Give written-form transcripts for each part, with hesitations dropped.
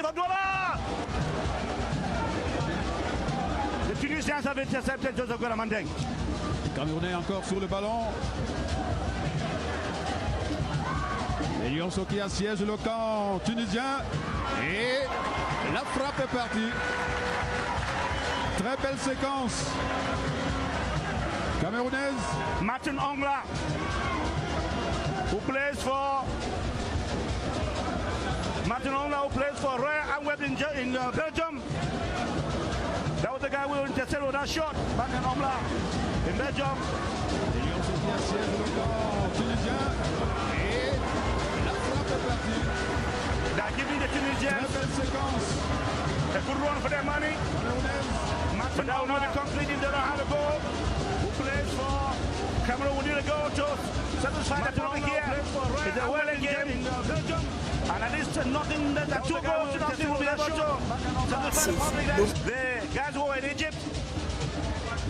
from Douala. Les Tunisiens avaient intercepté Joseph Guella Mandeng. Camerounais encore sur le ballon. Les Lionceaux qui assiègent le camp tunisien. Et la frappe est partie. Très belle séquence camerounaise. Martin Ongla, who plays for Royal Antwerp in Belgium. That was the guy who intercepted with that shot. Martin Ongla in Belgium. Les Lionceaux qui assiègent le camp tunisien. Et la frappe est partie. They're giving the Tunisians Très belle séquence. a good run for their money. But now not completing the other goal. Who plays for Cameroon? We need to go to satisfy the topic here. It's a well game in Belgium. And at least nothing that two goals to nothing will be able to satisfy the public. The guys who were in Egypt,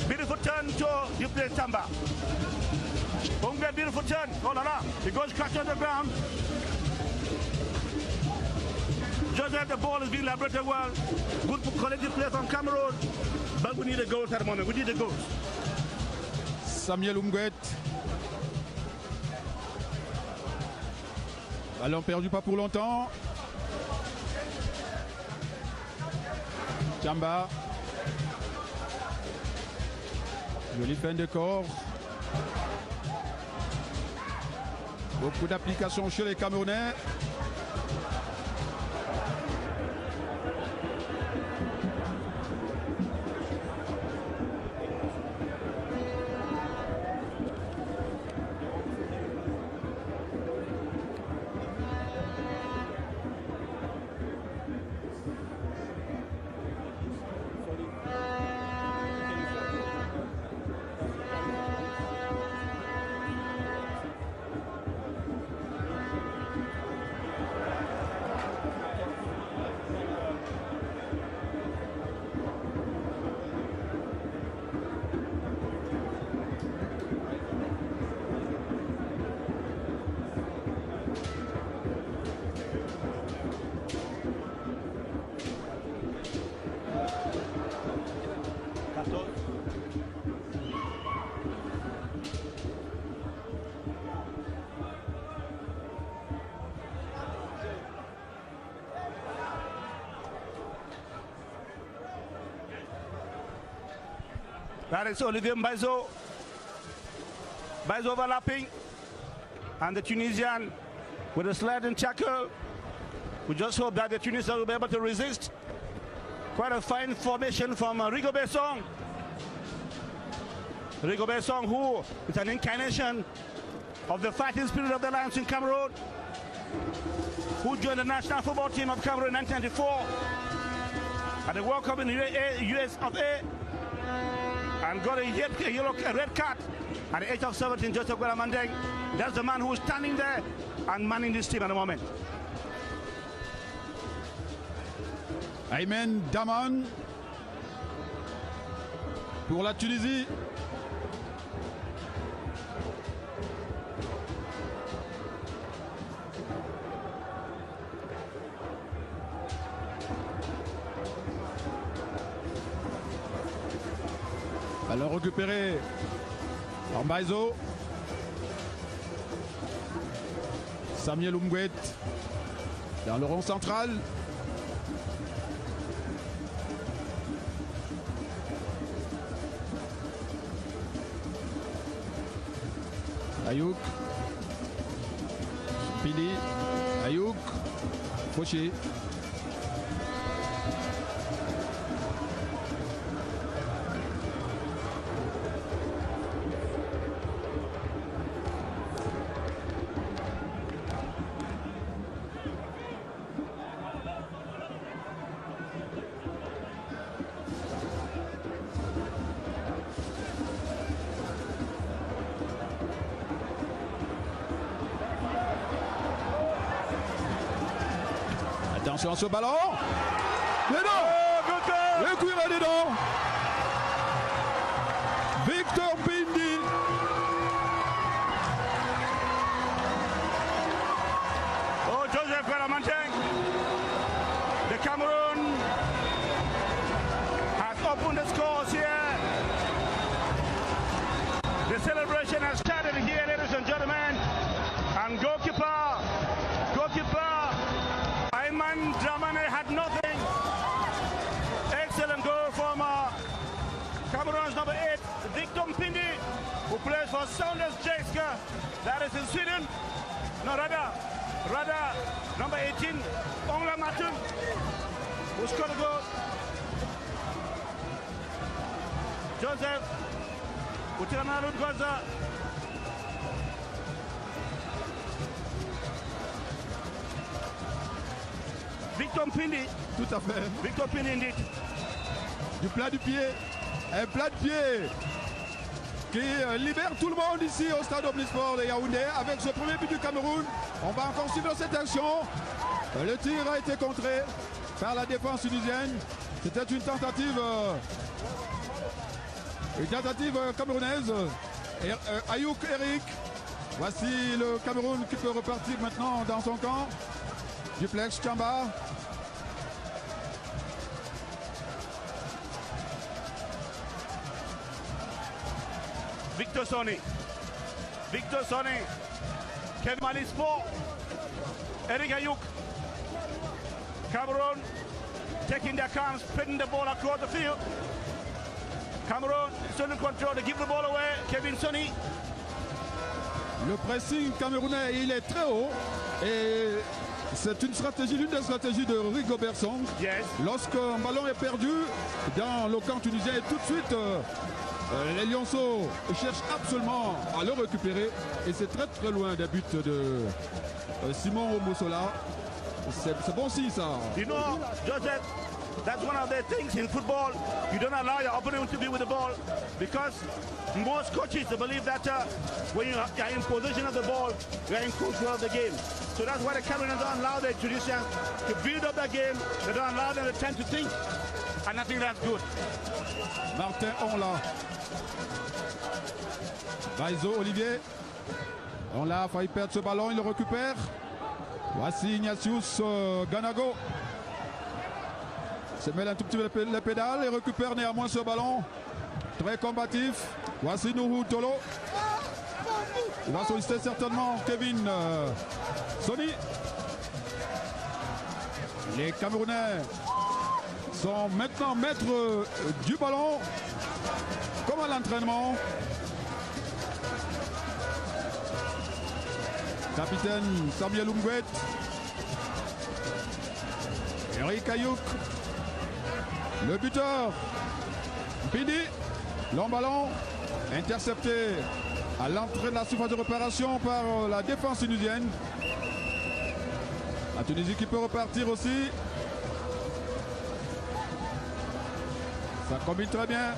beautiful turn to Duplan Tamba. Beautiful turn. Oh la la. He goes crashing on the ground. Joseph, the ball is being liberated well. Good collective play from Cameroon. But we need a goal at the moment. We need a goal. Samuel Umguet. Ballon perdu pas pour longtemps. Tchamba. Joli fin de corps. Beaucoup d'applications chez les Camerounais. That is Olivier Mbaizo. Mbaizo overlapping. And the Tunisian with a sliding tackle. We just hope that the Tunisians will be able to resist. Quite a fine formation from Rigobert Song. Rigobert Song, who is an incarnation of the fighting spirit of the Lions in Cameroon, who joined the national football team of Cameroon in 1994 at the World Cup in the US of A, and got a red card at the age of 17, Joseph Guella Mandeng. That's the man who is standing there and manning this team at the moment. Aymen Daman pour la Tunisie. Alors récupéré par Mbaizo. Samuel Umguet dans le rond central. Ayouk. Pili. Ayouk. Fauché. Attention à ce ballon. Dedans. Le coup est dedans. Victor Bindi. Oh, Joseph Guella Mandeng. The open the scores here. The celebration has started here, ladies and gentlemen. And goalkeeper Ayman Dramane had nothing. Excellent goal from Cameroon's number 8, Victor Mpindi, who plays for Sounders Jaiska. That is in Sweden. No, rather number 18, Ongla Matun, who scored a goal. Joseph Utiranalut Gaza. Victor Mpindi. Tout à fait. Victor Mpindi indeed. Du plat du pied. Un plat de pied qui libère tout le monde ici au stade Omnisport de Yaoundé avec ce premier but du Cameroun. On va encore suivre cette action. Le tir a été contré par la défense tunisienne. C'était une tentative camerounaise. Ayouk Eric. Voici le Cameroun qui peut repartir maintenant dans son camp. Duplex Chamba. Victor Sony, Kevin Malispo, Eric Ayouk. Cameroon taking their chance, spreading the ball across the field. Cameroon still in control, they give the ball away. Kevin Sony. Le pressing camerounais, il est très haut et c'est une stratégie, l'une des stratégies de Rigobert Song. Yes. Lorsqu'un ballon est perdu dans le camp tunisien, et tout de suite les Lionceaux cherchent absolument à le récupérer et c'est très très loin des buts de Simon Omosola. C'est bon signe ça. You know, Joseph, that's one of the things in football. You don't allow your opponent to be with the ball because most coaches believe that when you are in possession of the ball, you are in control of the game. So that's why the Cameroons don't allow the Tunisians to build up the game. They don't allow them the time to think. And I think that's good. Martin Onla. Baizo Olivier. Onla a failli perdre ce ballon, il le récupère. Voici Ignatius Ganago. Se mêle un tout petit peu les pédales et récupère néanmoins ce ballon. Très combatif. Voici Nourou Tolo. Il va solliciter certainement Kevin Sony. Les Camerounais sont maintenant maîtres du ballon, comme à l'entraînement. Capitaine Samuel Umguet. Eric Ayouk. Le buteur. Pidi. Long ballon. Intercepté à l'entrée de la surface de réparation par la défense tunisienne. La Tunisie qui peut repartir aussi. Ça combine très bien.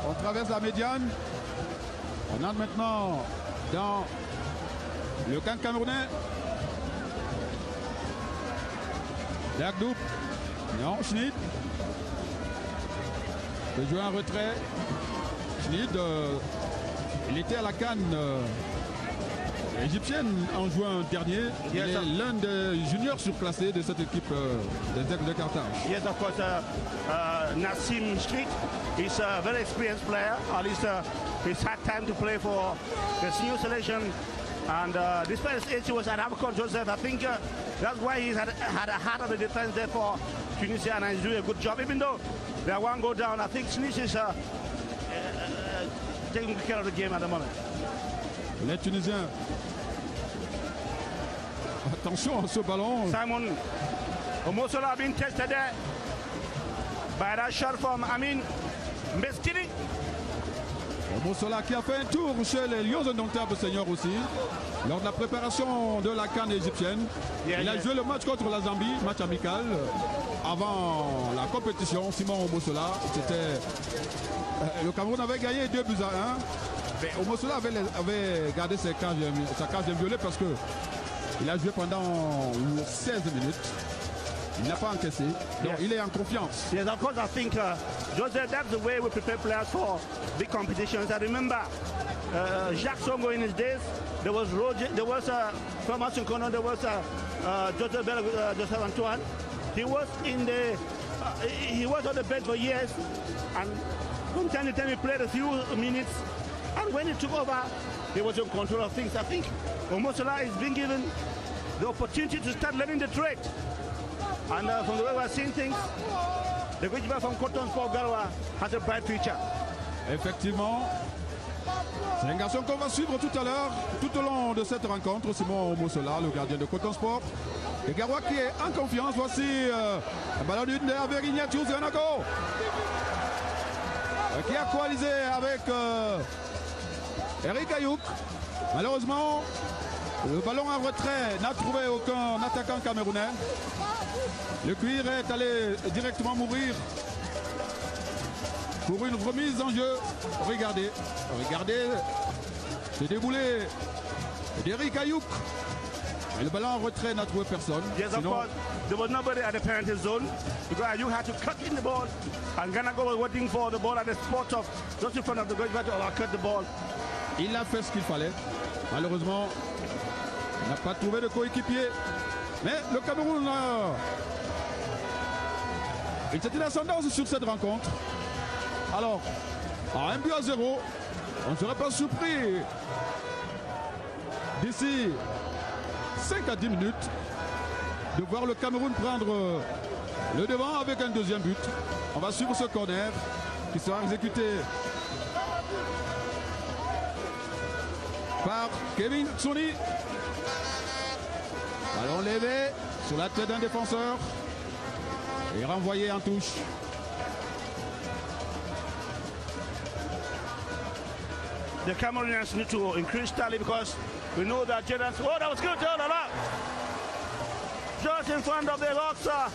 On traverse la médiane. On entre maintenant dans le camp camerounais. Dagdoup. Non, Schnitt. peut jouer un retrait. Schnitt, il était à la CAN égyptienne en juin dernier. Il est l'un des juniors surclassés de cette équipe des Aigles de Carthage. Yes, of course, Nassim Schnitt is a very experienced player. At least he's had time to play for the senior selection. And despite his age, he was at Abacon Joseph. I think that's why he's had a heart of the defense there for Tunisia, and he's doing a good job. Even though they are one goal down, I think Schnitt is taking care of the game at the moment. Les Tunisiens. Attention à ce ballon. Simon Omosola being tested there by that shot from Amin Mbeskini. Omosola qui a fait un tour chez les Lions indomptables seniors aussi, lors de la préparation de la CAN égyptienne. Il a joué le match contre la Zambie, match amical. Avant la compétition, Simon Omosola, le Cameroun avait gagné 2-1. Mais Omosola avait gardé sa cage violée parce qu'il a joué pendant 16 minutes. Il n'a pas encaissé. Donc il est en confiance. Yes, of course, I think, Joseph, that's the way we prepare players for big competitions. I remember Jacques Songo in his days. There was Roger, there was Thomas Nkono, there was Joseph Antoine. He was in the he was on the bench for years, and from time to time he played a few minutes. And when he took over, he was in control of things. I think Omosola is being given the opportunity to start learning the trade. And from the way we're seeing things, the goalkeeper from Coton Sport Garoua has a bright future. Effectivement, c'est un garçon qu'on va suivre tout à l'heure, tout au long de cette rencontre. Simon Omosola, le gardien de Coton Sport. Et Garoua qui est en confiance. Voici un ballon d'une avec Ignatius Renago, qui a coalisé avec Eric Ayouk. Malheureusement, le ballon en retrait n'a trouvé aucun attaquant camerounais. Le cuir est allé directement mourir pour une remise en jeu. Regardez ce déboulé d'Eric Ayouk. Et le ballon en retrait n'a trouvé personne. Yes, of course. There was nobody at the penalty zone because Ayouk had to cut in the ball, and Ganago was waiting for the ball at the spot of just in front of the goalkeeper to cut the ball. Il a fait ce qu'il fallait. Malheureusement, il n'a pas trouvé de coéquipier. Mais le Cameroun a une ascendance sur cette rencontre. Alors, à 1-0, on ne serait pas surpris d'ici 5 à 10 minutes de voir le Cameroun prendre le devant avec un deuxième but. On va suivre ce corner qui sera exécuté par Kevin Tsoni. Ballon levé sur la tête d'un défenseur et renvoyé en touche. The Cameroonians need to increase tally because we know that Jordan. Oh, that was good, Jordan. Just in front of the boxer.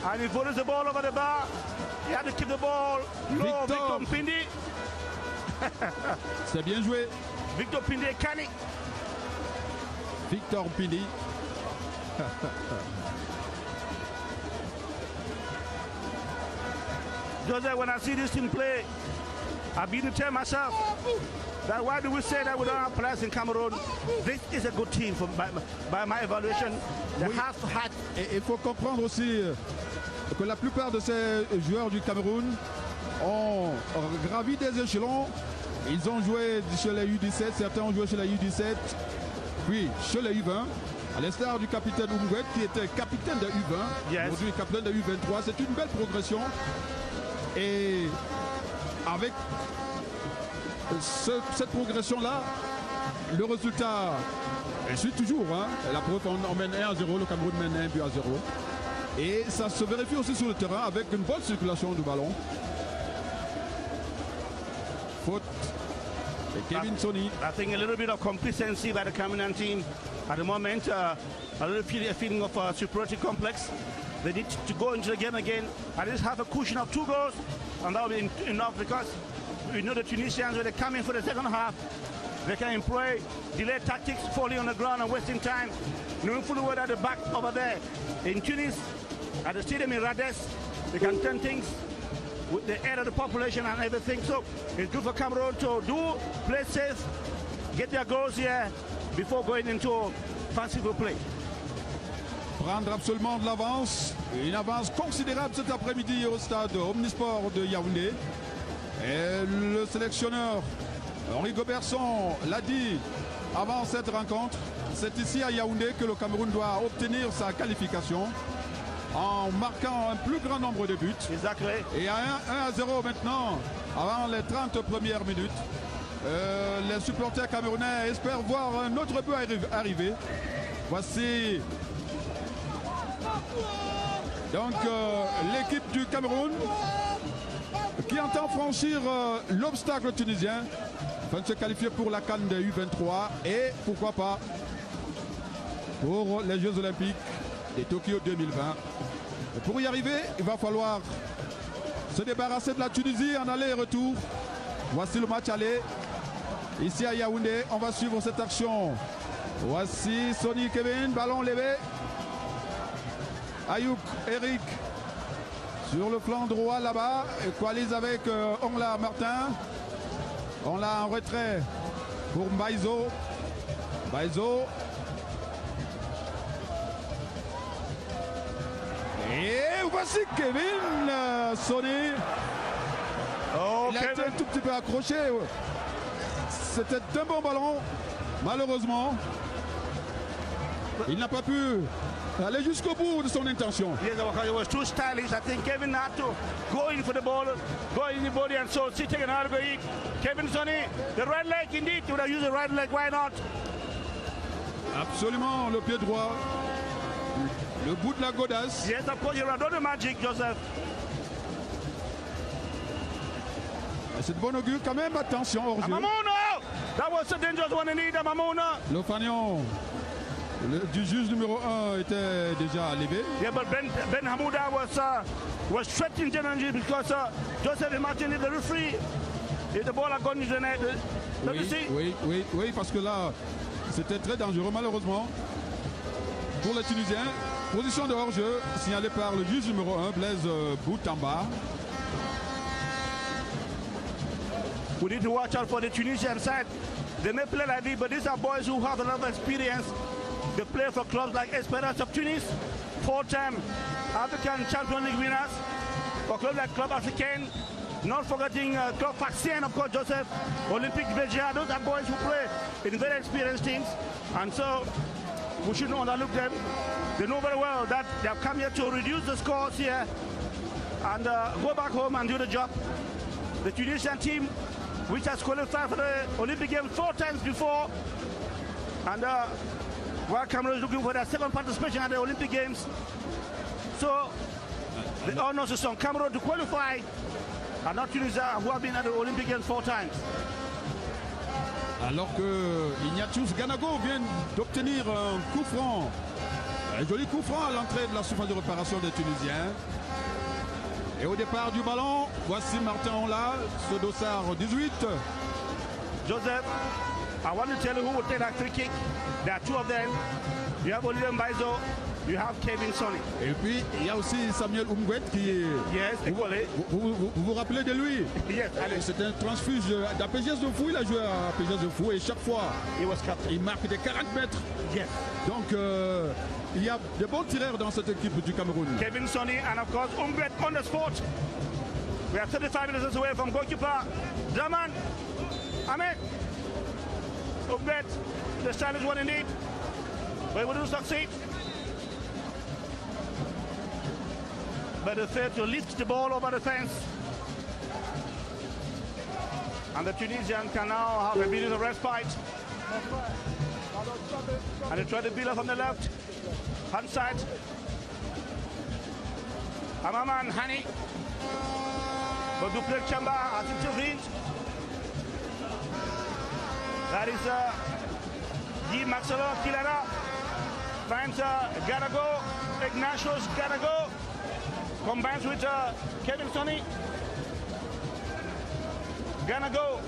And he follows the ball over the bar. He had to keep the ball low. Victor Mpindi. C'est bien joué. Victor Mpindi Kani. Victor Mpindi. Jose, when I see this team play, I've been to tell myself that why do we say that we don't have players in Cameroon? This is a good team by my evaluation. They have had. Et il faut comprendre aussi que la plupart de ces joueurs du Cameroun ont gravi des échelons. Ils ont joué chez les U17, certains ont joué chez les U17, puis chez les U20. À l'instar du capitaine Oumouet qui était capitaine de U20, yes. Aujourd'hui capitaine de U23. C'est une belle progression. Et avec cette progression-là, le résultat suit toujours. La preuve, on mène 1-0, le Cameroun mène 1-0. Et ça se vérifie aussi sur le terrain avec une bonne circulation du ballon. Faute de Kevin Tsoni. I think a little bit of complacency by the Cameroonian team at the moment. A little feeling of superiority complex. They need to go into the game again. At least have a cushion of 2 goals, and that will be enough because we know the Tunisians, when they come in for the second half, they can employ delay tactics, falling on the ground and wasting time, knowing fully well at the back over there in Tunis, at the stadium in Rades, they can turn things with the aid of the population and everything. So it's good for Cameroon to play safe, get their goals here before going into fanciful play. Prendre absolument de l'avance, une avance considérable cet après-midi au stade Omnisport de Yaoundé. Et le sélectionneur Henri Goberson l'a dit avant cette rencontre, c'est ici à Yaoundé que le Cameroun doit obtenir sa qualification en marquant un plus grand nombre de buts. Exactly. Et à 1-0 maintenant, avant les 30 premières minutes, les supporters camerounais espèrent voir un autre but arriver. Voici donc l'équipe du Cameroun qui entend franchir l'obstacle tunisien afin de se qualifier pour la CAN de U23 et pourquoi pas pour les Jeux Olympiques de Tokyo 2020. Et pour y arriver, il va falloir se débarrasser de la Tunisie en aller-retour. Voici le match aller ici à Yaoundé. On va suivre cette action. Voici Sonny Kevin, ballon levé. Ayouk, Eric sur le flanc droit là-bas, coalise avec Ongla Martin. Ongla en retrait pour Mbaizo. Et voici Kevin Sony. Oh, Il a été un tout petit peu accroché. C'était un bon ballon. Malheureusement, il n'a pas pu aller jusqu'au bout de son intention. Yes, it was too stylish. I think Kevin had to go in for the ball, go in the body, and so sitting and hard going. Kevin Sonny, the right leg indeed. He would have used the right leg. Why not? Absolument, le pied droit. Le bout de la godasse. Yes, of course, you have done the magic, Joseph. C'est de bon augure quand même. Attention, hors jeu. Mamona! That was a dangerous one indeed, Mamona. Le fanion du juge numéro 1 était déjà levé. Yeah, but Ben Hamouda was threatening Jananji because Joseph imagine the referee, if the ball had gone into the net. Don't you see? Oui, parce que là, c'était très dangereux, malheureusement, pour les Tunisiens. Position de hors-jeu signalée par le juge numéro 1, Blaise Boutamba. We need to watch out for the Tunisian side. They may play like this, but these are boys who have a lot of experience. They play for clubs like Esperance of Tunis, 4-time African Champions League winners, for clubs like Club Africain, not forgetting Club Faxien, of course, Joseph, Olympique Belgium. Those are boys who play in very experienced teams, and so we shouldn't overlook them. They know very well that they have come here to reduce the scores here and go back home and do the job. The Tunisian team, which has qualified for the Olympic Games 4 times before, and while Cameroon is looking for their second participation at the Olympic Games. So the honors is on Cameroon to qualify, and not Tunisia, who have been at the Olympic Games 4 times. Alors que Ignatius Ganago vient d'obtenir un coup franc, un joli coup franc à l'entrée de la surface de réparation des Tunisiens. Et au départ du ballon, voici Martin Onla, ce dossard 18. Joseph, I want to tell you who will take that free kick. There are two of them. You have Olivier Mbaizo, you have Kevin Sonny. Et puis, il y a aussi Samuel Umgwet qui est... Yes, vous vous rappelez de lui? Yes, c'est un transfuge d'APGS de Fou. Il a joué à APGS de Fou et chaque fois, il marque des 40 mètres. Yes. Donc, il y a de bons tireurs dans cette équipe du Cameroun. Kevin Sonny and of course Umgwet on the spot. We are 35 minutes away from goalkeeper Zaman Ahmed. Umgwet, the stylish one indeed. But he will succeed. But they failed to lift the ball over the fence. And the Tunisian can now have a bit of respite. And they try to build up on the left hand side. Amaman Hani. But Duplek Chamba has intervened. That is Guy Marcelo Kilara. Finds Garago. Ignatius Garago. Combines with Kevin Sonny. Ganago.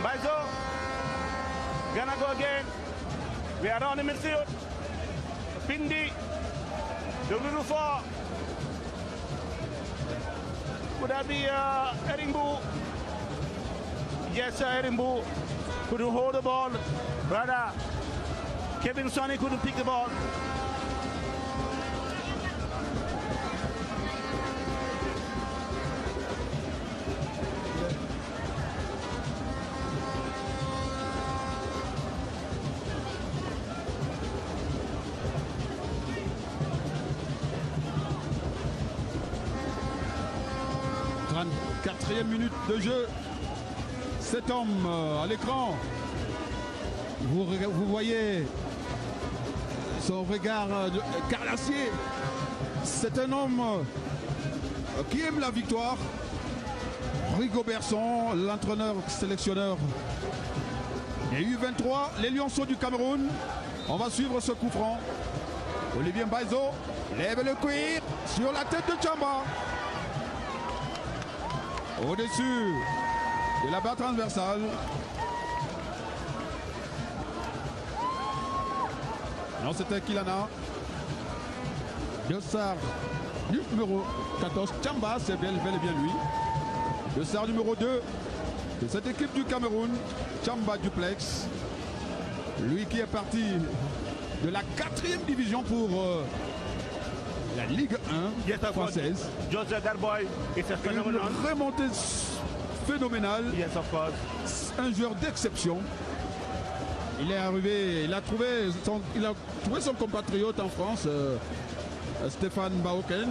Mbaizo. Ganago again. We are on the midfield. Pindi. W4. Would that be Erimbu? Yes, Erimbu couldn't hold the ball. Rather, Kevin Sonny couldn't pick the ball. Quatrième minute de jeu. Cet homme à l'écran, vous voyez son regard carnassier. C'est un homme qui aime la victoire. Rigo Berson, l'entraîneur sélectionneur des U23, les Lionceaux du Cameroun. On va suivre ce coup franc. Olivier Mbaizo lève le cuir sur la tête de Chamba. Au-dessus de la barre transversale. Non, c'était Kilana. Dossard numéro 14. Chamba, c'est bel et bien lui. Dossard numéro 2 de cette équipe du Cameroun. Chamba Duplex. Lui qui est parti de la 4e division pour la Ligue 1 française. Joseph, that boy is a phenomenon. Une remontée phénoménale. Yes, of course. Un joueur d'exception. Il est arrivé, il a trouvé son compatriote en France, Stéphane Baoken.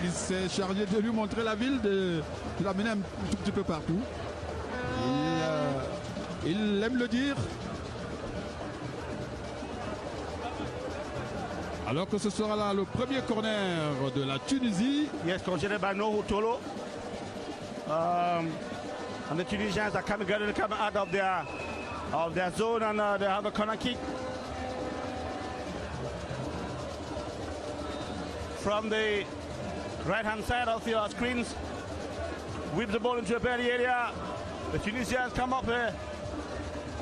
Il s'est chargé de lui montrer la ville, de l'amener un tout petit peu partout. Il aime le dire. Alors que ce sera là le premier corner de la Tunisie. Yes, considered by Nohou Tolo. And the Tunisians are coming out of their zone, and they have a corner kick. From the right-hand side of your screens, whip the ball into a penalty area. The Tunisians come up here,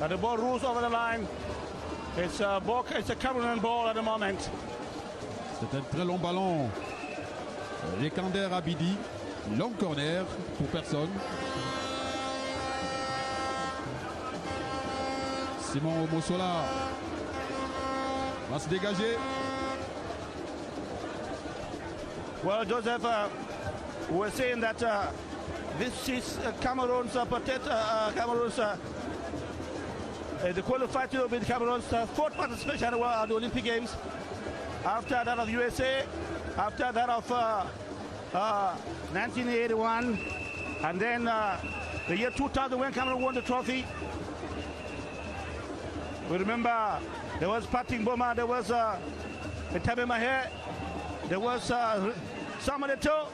and the ball rolls over the line. It's a Cameroonian ball at the moment. C'est un très long ballon. Lekander Abidi, long corner pour personne. Simon Omosola va se dégager. Well, Joseph, we're saying that this is Cameroon's the qualified to be Cameroon's fourth participation at the Olympic Games. After that of USA, after that of 1981, and then the year 2000 when Cameroon won the trophy. We remember there was Patrick Boma, there was Tabe Maher, there was Samuel Eto'o.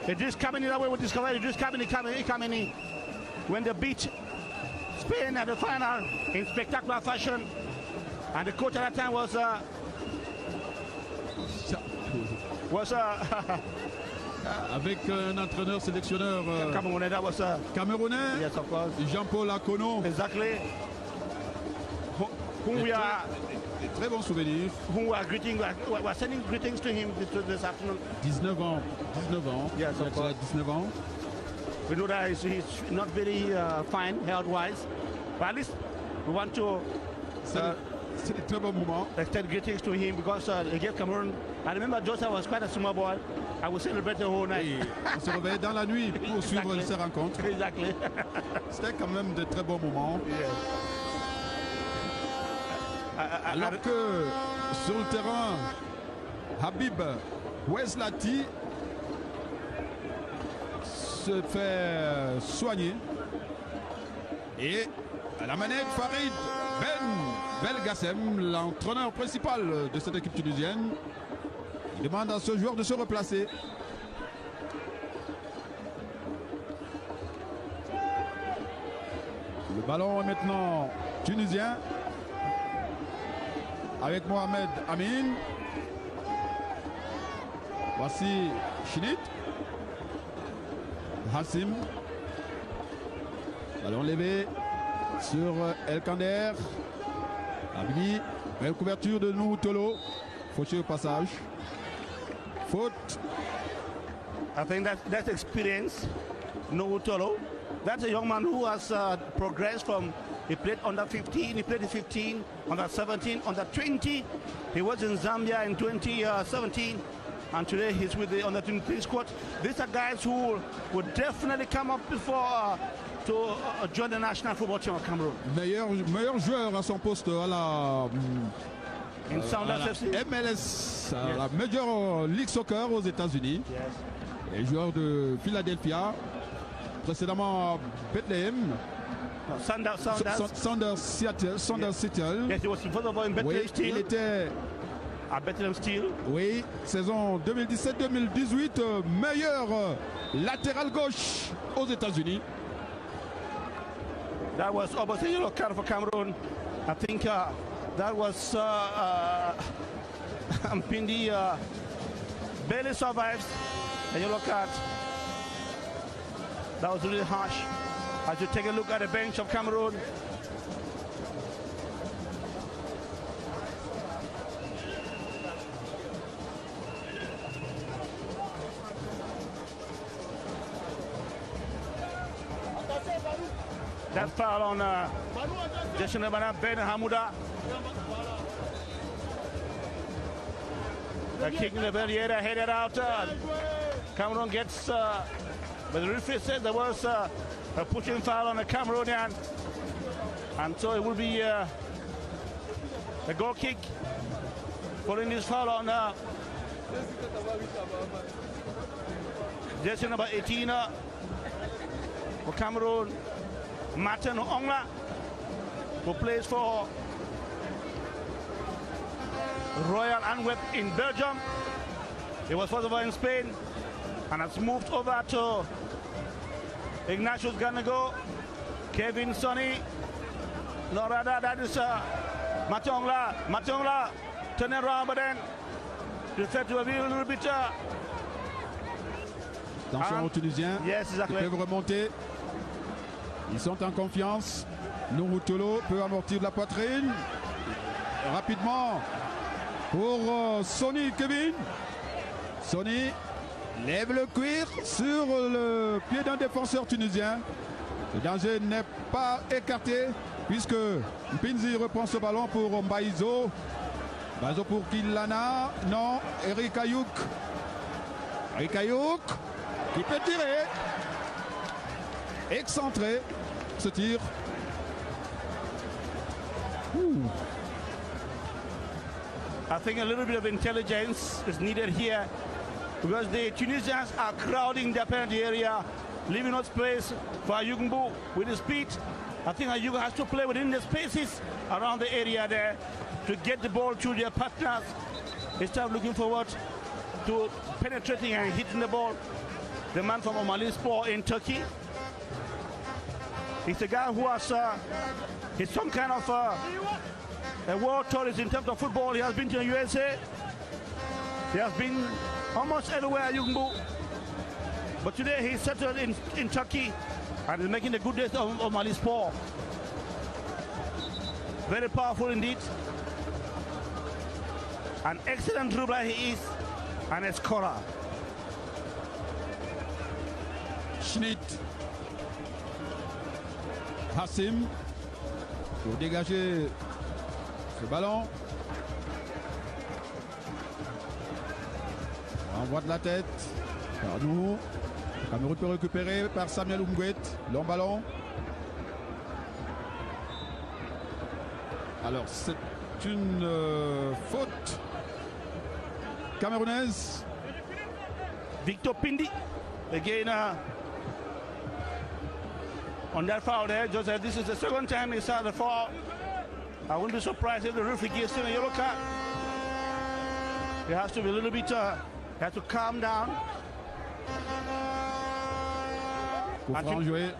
Idris Kameni, that way we discovered Idris Kameni when they beat Spain at the final in spectacular fashion. And the coach at that time was avec un entraîneur sélectionneur Camerounais, that was camerounais, yes, of course. Jean-Paul Akono. Exactly. Whom we are très bon souvenir. Whom we are sending greetings to him this afternoon. 19 ans. Yes, of course. 19 ans. We know that he's not very fine health-wise, but at least we want to c'est un très bon moment. Extend greetings to him because he gave Cameroon. I remember Joseph was quite a small boy. I was celebrating the whole night. On se réveillait dans la nuit pour suivre ces rencontres. Exactly. C'était quand même de très bons moments. Yes. Alors que sur le terrain, Habib Oueslati se fait soigner. Et à la manette, Farid Ben Belgassem, l'entraîneur principal de cette équipe tunisienne, demande à ce joueur de se replacer. Le ballon est maintenant tunisien avec Mohamed Amin. Voici Chinit. Hassim. Ballon levé sur Elkander. Abidi. Belle couverture de Nohou Tolo. Fauché au passage. Faute. I think that's experience. Nohou Tolo. That's a young man who has progressed from, he played under 15, he played in 15, under 17, under 20. He was in Zambia in 2017, and today he's with the under 23 squad. These are guys who would definitely come up before to join the national football team of Cameroon. Meilleur joueur à son poste à la MLS, à la Major League Soccer aux États-Unis. Yes. Et joueur de Philadelphia. Précédemment Bethlehem. Sanders Seattle. Yes, he was first of all in Bethlehem Oui, Steel. il était À Bethlehem Steel. Oui, saison 2017-2018, meilleur latéral gauche aux États-Unis. That was almost a yellow card for Cameroon. I think that was Mpindi barely survives a yellow card. That was really harsh. As you take a look at the bench of Cameroon. That foul on Jesús Ben Hamouda. kicking the ball here, headed out. Cameroon gets, but the referee said there was a pushing foul on the Cameroonian, and so it will be a goal kick following this foul on jersey number 18 for Cameroon, Martin Ongla, who plays for Royal Antwerp in Belgium. He was first of all in Spain and has moved over to Ignatius Ganago, Kevin Sonny. No, rather that is Matongla. Matongla turning around, but then decided to be a little bit. Attention aux Tunisiens. Yes, exactly. Ils peuvent remonter. Ils sont en confiance. Nourou Tolo peut amortir de la poitrine. Rapidement pour Sonny Kevin. Sonny lève le cuir sur le pied d'un défenseur tunisien. Le danger n'est pas écarté puisque Mpinzi reprend ce ballon pour Mbaïzo. Mbaïzo pour Kilana. Non, Eric Ayouk. Eric Ayouk qui peut tirer. Excentré ce tir. I think a little bit of intelligence is needed here because the Tunisians are crowding the penalty area, leaving no space for Ayouk Mbu with his speed. I think Ayouk has to play within the spaces around the area there to get the ball to their partners instead of looking forward to penetrating and hitting the ball. The man from Omalispor in Turkey. He's a guy who has he's some kind of a world tourist in terms of football. He has been to the USA. He has been almost everywhere, Ayouk Mbu. But today he's settled in Turkey and is making the good days of Omalispor. Very powerful indeed. An excellent dribbler he is and a scorer. Schnitt. Hassim pour dégager ce ballon. Envoie de la tête par nous. Cameroun peut récupérer par Samuel Umguet. Long ballon. Alors c'est une faute camerounaise. Victor Pindi again on that foul there. Joseph, this is the second time he saw the foul. I wouldn't be surprised if the referee gives him a yellow card. He has to be a little bit, has to calm down. Coup franc joué.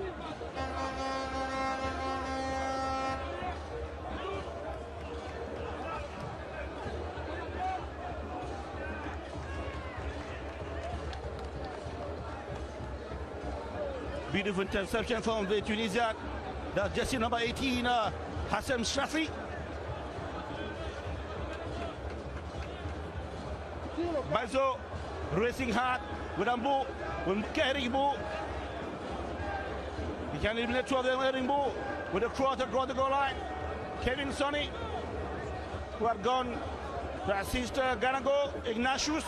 Beautiful interception from the Tunisia. That's jersey number 18, Hassem Shafi. Bazo racing hard with Ambu, with Eric Mbu. He can eliminate two of them, Eric Mbu, with a cross across the goal line. Kevin Sonny, who had gone to assist Ganago, Ignatius.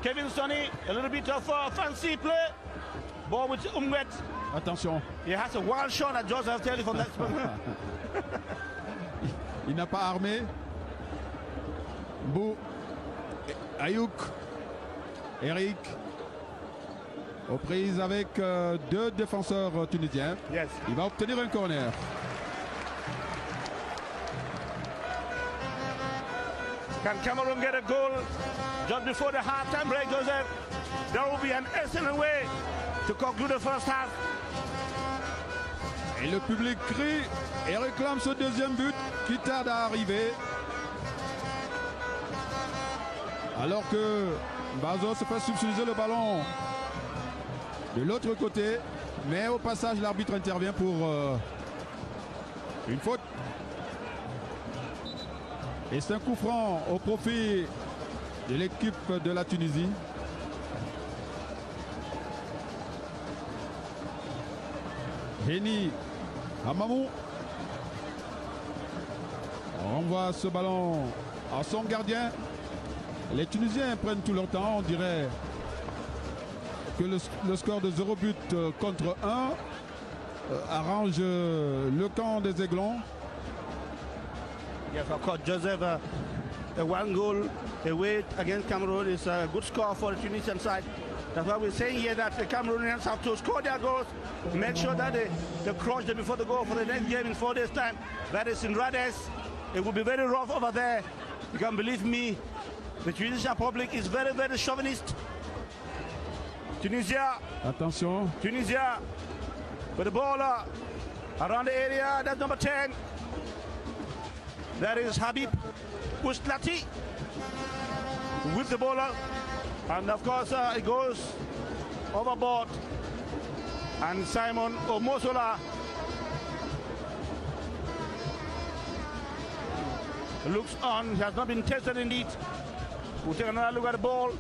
Kevin Sonny, a little bit of fancy play. Ball with Umwet. Attention. He has a wild shot at Joseph Telly from that spot. Il n'a pas armé. Bou. Ayouk. Eric. Aux prises avec deux défenseurs tunisiens. Yes. Il va obtenir un corner. Can Cameroon get a goal just before the half-time break, Joseph? There will be an excellent way to conclude the first half. Et le public crie et réclame ce deuxième but qui tarde à arriver. Alors que Bazo se fait subtiliser le ballon de l'autre côté. Mais au passage, l'arbitre intervient pour une faute. Et c'est un coup franc au profit de l'équipe de la Tunisie. Henny Hamamou renvoie ce ballon à son gardien. Les Tunisiens prennent tout leur temps. On dirait que le score de 0 but contre 1 arrange le camp des Aiglons. Yes, of course, Joseph, a 1 goal away against Cameroon is a good score for the Tunisian side. That's why we're saying here that the Cameroonians have to score their goals, make sure that they crush them before they go for the next game in 4 days' time. That is in Rades. It will be very rough over there. You can believe me, the Tunisian public is very, very chauvinist. Tunisia. Attention. Tunisia with the ball around the area. That's number 10. That is Habib Ouslati with the ball. And of course, it goes overboard. And Simon Omosola looks on. He has not been tested indeed. We'll take another look at the ball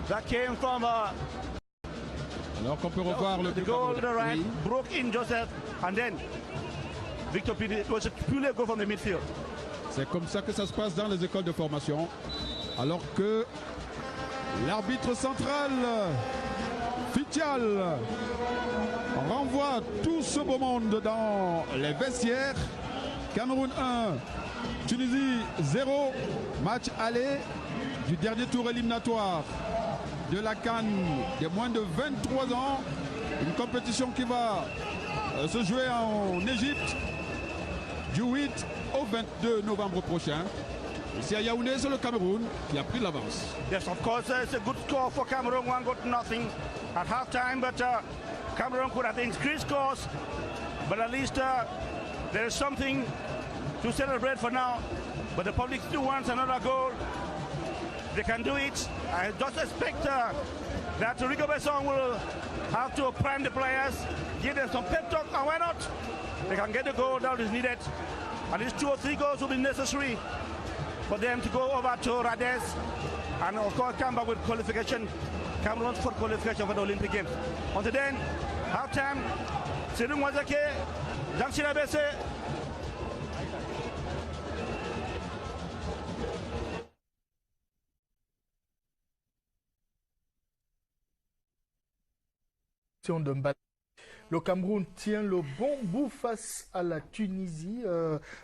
that came from. Alors qu'on peut revoir le goal to the right, broke in Joseph, and then Victor Pidi. It was a purely goal from the midfield. C'est comme ça que ça se passe dans les écoles de formation. Alors que l'arbitre central, Fitial, renvoie tout ce beau monde dans les vestiaires. Cameroun 1, Tunisie 0. Match aller du dernier tour éliminatoire de la CAN des moins de 23 ans. Une compétition qui va se jouer en Égypte du 8 au 22 novembre prochain. Ici à Yaoundé, c'est le Cameroun qui a pris l'avance. Yes, of course, it's a good score for Cameroon, 1 goal to nothing at halftime, but Cameroon could have increased scores, but at least there is something to celebrate for now. But the public still wants another goal. They can do it. I just expect that Rigo Besson will have to prime the players, give them some pep talk, and why not? They can get the goal that is needed. At least 2 or 3 goals will be necessary for them to go over to Rades and of course come back with qualification, Cameroon's for qualification for the Olympic Games. Until then, halftime, Sidou Mwazake, Jean Bessé. Le Cameroun tient le bon bout face à la Tunisie,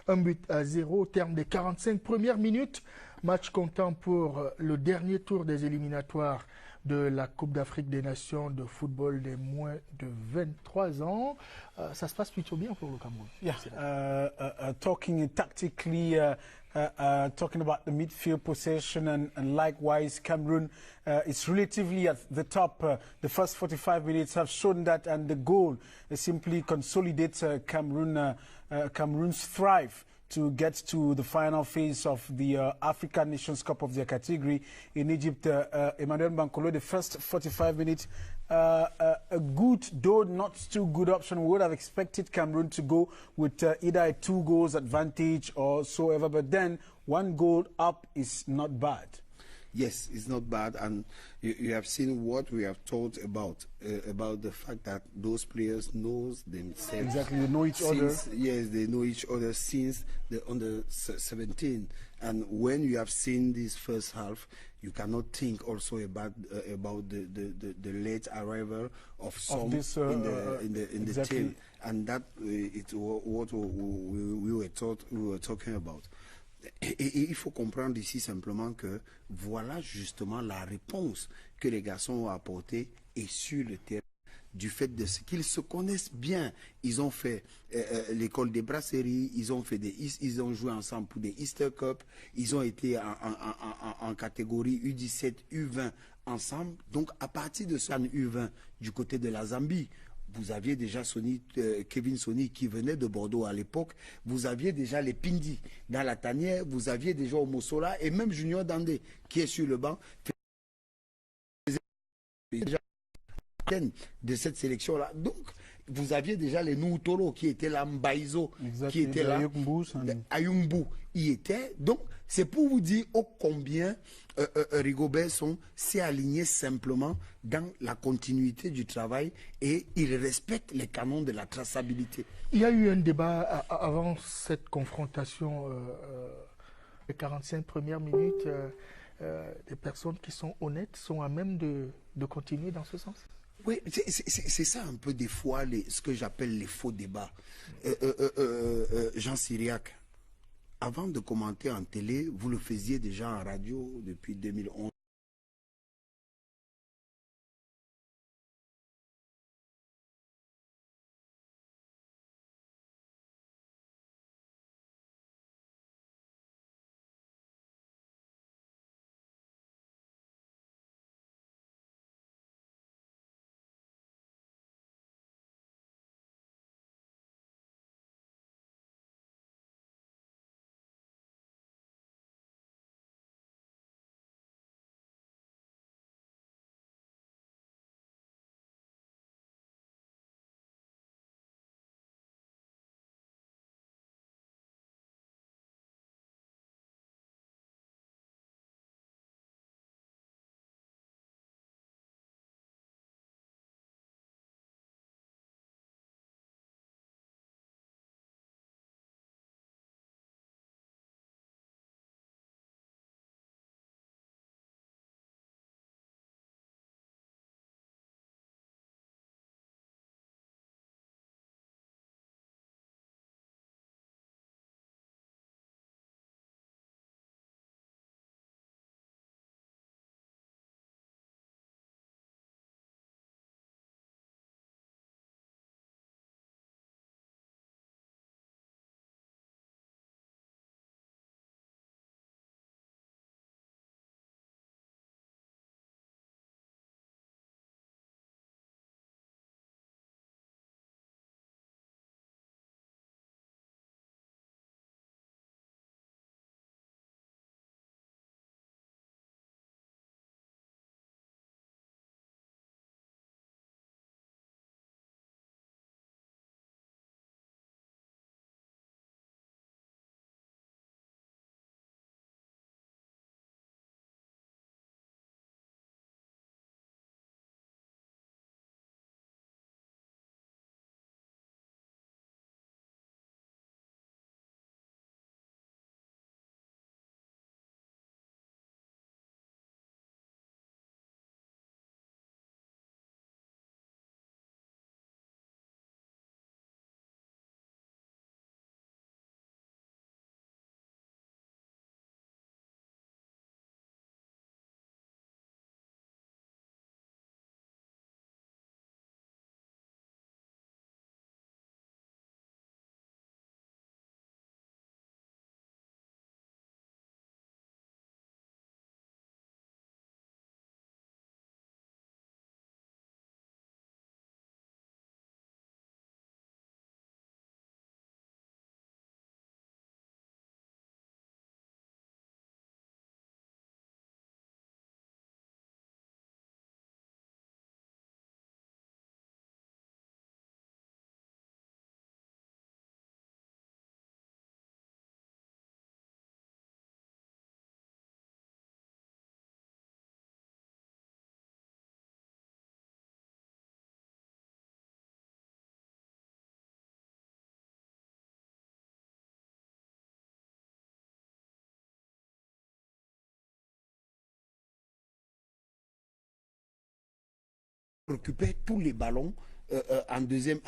1 but à 0 au terme des 45 premières minutes. Match comptant pour le dernier tour des éliminatoires de la Coupe d'Afrique des Nations de football des moins de 23 ans. Ça se passe plutôt bien pour le Cameroun. Yeah, talking tactically, talking about the midfield possession and likewise Cameroon is relatively at the top. The first 45 minutes have shown that, and the goal simply consolidates Cameroon's thrive to get to the final phase of the African Nations Cup of their category in Egypt. Emmanuel Bankolo, the first 45 minutes, a good, though not too good option. We would have expected Cameroon to go with either a 2 goals advantage or so ever, but then 1 goal up is not bad. Yes, it's not bad, and you have seen what we have talked about the fact that those players know themselves. Exactly, they know each other. Yes, they know each other since the under 17, and when you have seen this first half, you cannot think also about the late arrival of some in the exactly. team, and that it's what we were talking about. Et il faut comprendre ici simplement que voilà justement la réponse que les garçons ont apportée et sur le terrain du fait de ce qu'ils se connaissent bien. Ils ont fait l'école des brasseries, ils ont joué ensemble pour des Easter Cup, ils ont été en catégorie U17, U20 ensemble. Donc à partir de ce U20 du côté de la Zambie, vous aviez déjà Kevin Soni qui venait de Bordeaux à l'époque. Vous aviez déjà les Pindi dans la tanière. Vous aviez déjà Omosola et même Junior Dandé qui est sur le banc. De cette sélection-là. Donc, vous aviez déjà les Noutolo qui étaient là, Mbaizo qui était là, Ayumbu y était. Donc, c'est pour vous dire combien Rigobert s'est aligné simplement dans la continuité du travail et il respecte les canons de la traçabilité. Il y a eu un débat avant cette confrontation, les 45 premières minutes. des personnes qui sont honnêtes sont à même de continuer dans ce sens? Oui, c'est ça un peu des fois ce que j'appelle les faux débats. Jean Syriac, avant de commenter en télé, vous le faisiez déjà en radio depuis 2011. Occupait tous les ballons en deuxième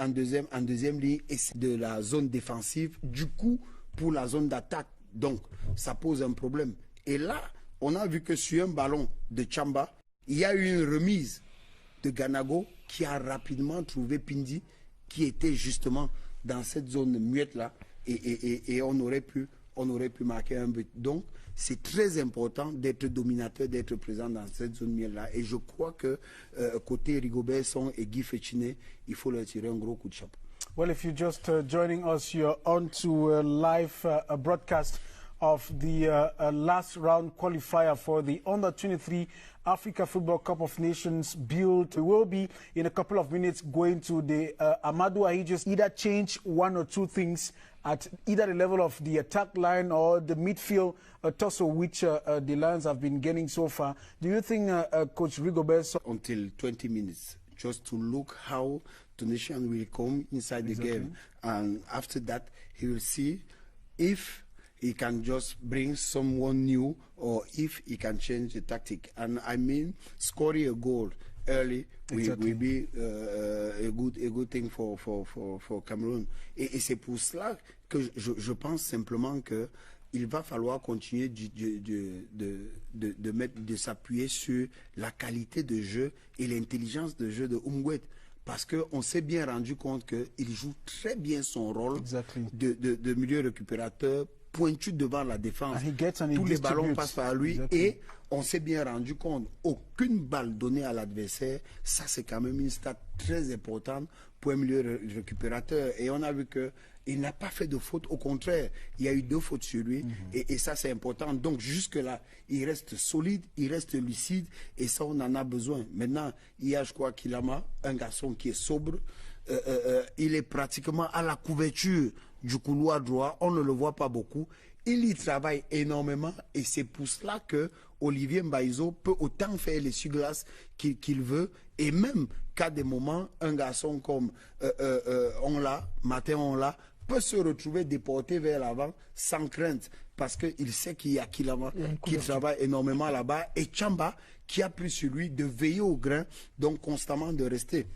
ligne et c'est de la zone défensive, du coup pour la zone d'attaque. Donc ça pose un problème. Et là, on a vu que sur un ballon de Chamba, il y a eu une remise de Ganago qui a rapidement trouvé Pindi qui était justement dans cette zone muette là et on aurait pu marquer un but. Donc c'est très important d'être dominateur, d'être présent dans cette zone mienne-là. Et je crois que côté Rigobert Song et Guy Fetchiné, il faut leur tirer un gros coup de chapeau. Well, if you're just joining us, you're on to a live broadcast of the last round qualifier for the Under-23 Africa Football Cup of Nations build. We will be, in a couple of minutes, going to the Amadou Ahidjo, either change one or two things at either the level of the attack line or the midfield tussle, which the Lions have been getting so far. Do you think Coach Rigobert... Until 20 minutes, just to look how Tunisian will come inside the game. And after that, he will see if he can just bring someone new, or if he can change the tactic. And I mean, scoring a goal early will be a good thing for Cameroun. Et c'est pour cela que je pense simplement que il va falloir continuer de s'appuyer sur la qualité de jeu et l'intelligence de jeu de Umguet. Parce qu'on s'est bien rendu compte qu'il joue très bien son rôle de milieu récupérateur, pointu devant la défense. Tous les ballons passent par lui et on s'est bien rendu compte, aucune balle donnée à l'adversaire, ça c'est quand même une stat très importante pour un milieu récupérateur. Et on a vu qu'il n'a pas fait de faute, au contraire, il y a eu 2 fautes sur lui et ça c'est important. Donc jusque-là, il reste solide, il reste lucide et ça on en a besoin. Maintenant, il y a, je crois, Kilama, un garçon qui est sobre, il est pratiquement à la couverture du couloir droit, on ne le voit pas beaucoup. Il y travaille énormément et c'est pour cela que Olivier Mbaizo peut autant faire les suglaces qu'il veut, et même qu'à des moments, un garçon comme Martin Onla peut se retrouver déporté vers l'avant sans crainte, parce qu'il sait qu'il y a Kilama qui travaille énormément là-bas, et Chamba qui a pris sur lui de veiller au grain, donc constamment de rester.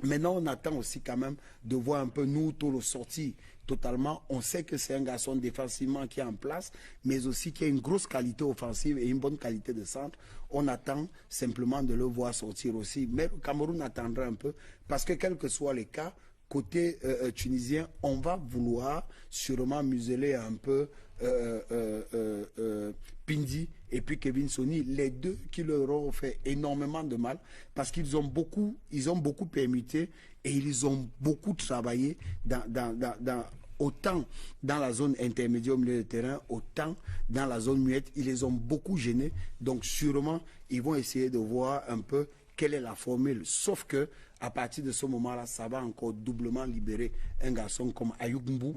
Maintenant, on attend aussi quand même de voir un peu nous, tout le sorti totalement. On sait que c'est un garçon défensivement qui est en place, mais aussi qui a une grosse qualité offensive et une bonne qualité de centre. On attend simplement de le voir sortir aussi. Mais le Cameroun attendra un peu, parce que quel que soit les cas, côté tunisien, on va vouloir sûrement museler un peu Pindi et puis Kevin Soni, les deux qui leur ont fait énormément de mal, parce qu'ils ont beaucoup permuté et ils ont beaucoup travaillé autant dans la zone intermédiaire au milieu de terrain, autant dans la zone muette. Ils les ont beaucoup gênés, donc sûrement ils vont essayer de voir un peu quelle est la formule, sauf que à partir de ce moment-là, ça va encore doublement libérer un garçon comme Ayoub Mbou,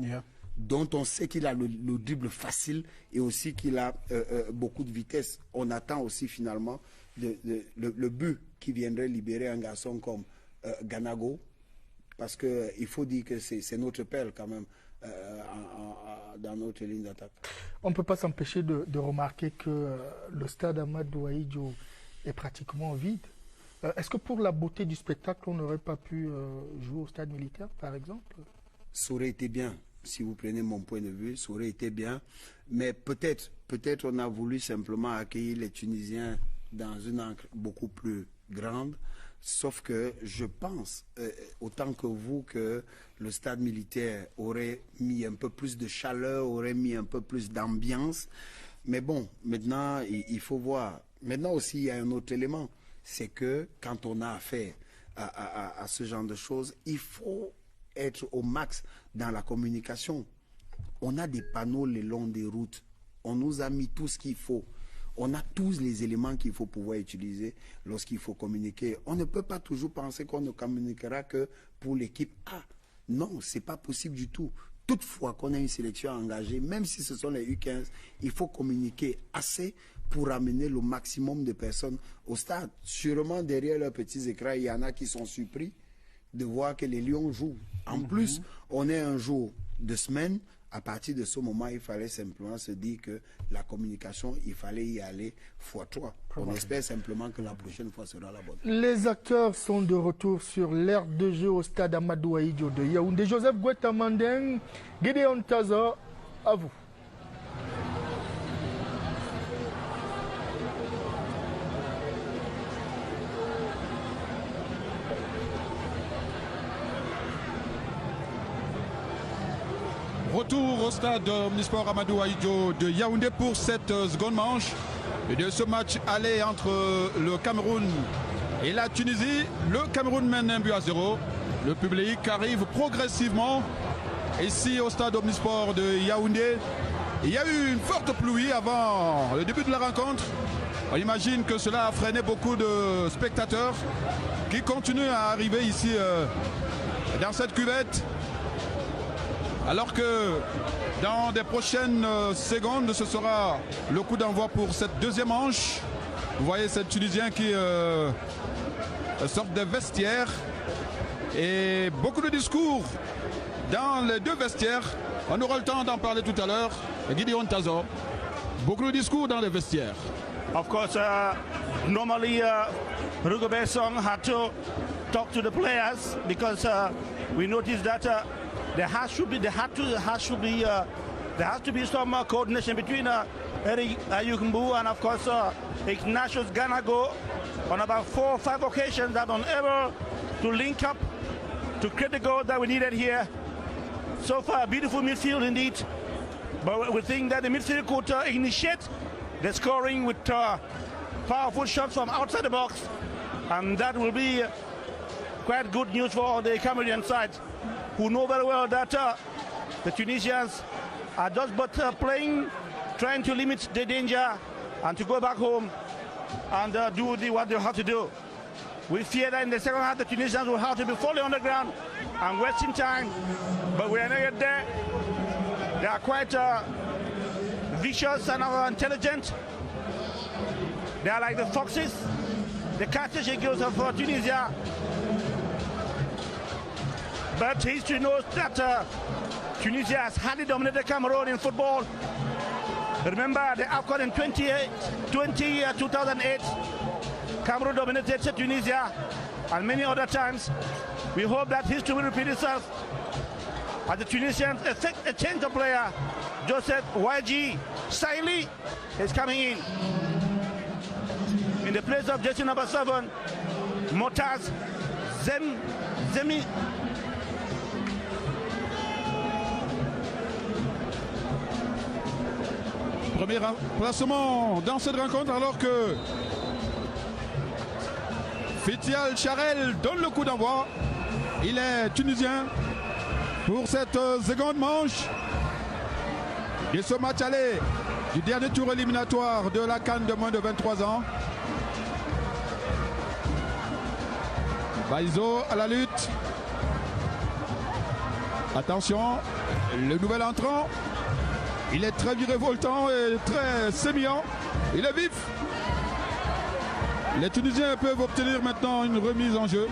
dont on sait qu'il a le dribble facile et aussi qu'il a beaucoup de vitesse. On attend aussi finalement le but qui viendrait libérer un garçon comme Ganago, parce qu'il faut dire que c'est notre perle quand même dans notre ligne d'attaque. On ne peut pas s'empêcher de remarquer que le stade Amadou Ahidjo est pratiquement vide. Est-ce que pour la beauté du spectacle, on n'aurait pas pu jouer au stade militaire, par exemple? Ça aurait été bien. Si vous prenez mon point de vue, ça aurait été bien. Mais peut-être on a voulu simplement accueillir les Tunisiens dans une encre beaucoup plus grande. Sauf que je pense, autant que vous, que le stade militaire aurait mis un peu plus de chaleur, aurait mis un peu plus d'ambiance. Mais bon, maintenant, il faut voir. Maintenant aussi, il y a un autre élément. C'est que quand on a affaire à ce genre de choses, il faut être au max dans la communication. On a des panneaux le long des routes. On nous a mis tout ce qu'il faut. On a tous les éléments qu'il faut pouvoir utiliser lorsqu'il faut communiquer. On ne peut pas toujours penser qu'on ne communiquera que pour l'équipe A. Non, ce n'est pas possible du tout. Toutefois qu'on a une sélection engagée, même si ce sont les U15, il faut communiquer assez pour amener le maximum de personnes au stade. Sûrement, derrière leurs petits écrans, il y en a qui sont surpris de voir que les Lions jouent. En plus, on est un jour de semaine. À partir de ce moment, il fallait simplement se dire que la communication, il fallait y aller x3. On espère simplement que la prochaine fois sera la bonne. Les acteurs sont de retour sur l'aire de jeu au stade Amadou Ahidjo de Yaoundé. Joseph Gouetta-Mandeng, Gideon Taza, à vous. Retour au stade Omnisport Amadou Ahidjo de Yaoundé pour cette seconde manche de ce match aller entre le Cameroun et la Tunisie. Le Cameroun mène 1-0. Le public arrive progressivement ici au stade Omnisport de Yaoundé. Il y a eu une forte pluie avant le début de la rencontre. On imagine que cela a freiné beaucoup de spectateurs qui continuent à arriver ici dans cette cuvette. Alors que dans des prochaines secondes, ce sera le coup d'envoi pour cette deuxième manche. Vous voyez ces Tunisiens qui sortent des vestiaires et beaucoup de discours dans les deux vestiaires. On aura le temps d'en parler tout à l'heure. Gideon Tazo, beaucoup de discours dans les vestiaires. Of course, normally Rugo Besson had to talk to the players because we noticed that there has to be some coordination between Eric Ayukumbu and of course Ignatius Ganago on about 4 or 5 occasions that unable to link up to create the goal that we needed here. So far, beautiful midfield indeed, but we think that the midfield could initiate the scoring with powerful shots from outside the box, and that will be quite good news for the Cameroonian side, who know very well that the Tunisians are just but playing, trying to limit the danger and to go back home and do what they have to do. We fear that in the second half the Tunisians will have to be falling on the ground and wasting time, but we are not yet there. They are quite vicious and intelligent. They are like the foxes, the Carthage Eagles of Tunisia. But history knows that Tunisia has hardly dominated Cameroon in football. Remember the AFCON in 2008, Cameroon dominated Tunisia and many other times. We hope that history will repeat itself as the Tunisians effect a change of player. Joseph YG Saili is coming in the place of jersey number 7, Motaz Zemi. Premier placement dans cette rencontre alors que Fitial Charel donne le coup d'envoi. Il est tunisien pour cette seconde manche de ce match aller du dernier tour éliminatoire de la CAN de moins de 23 ans. Baizo à la lutte. Attention, le nouvel entrant. Il est très virevoltant et très sémillant. Il est vif. Les Tunisiens peuvent obtenir maintenant une remise en jeu.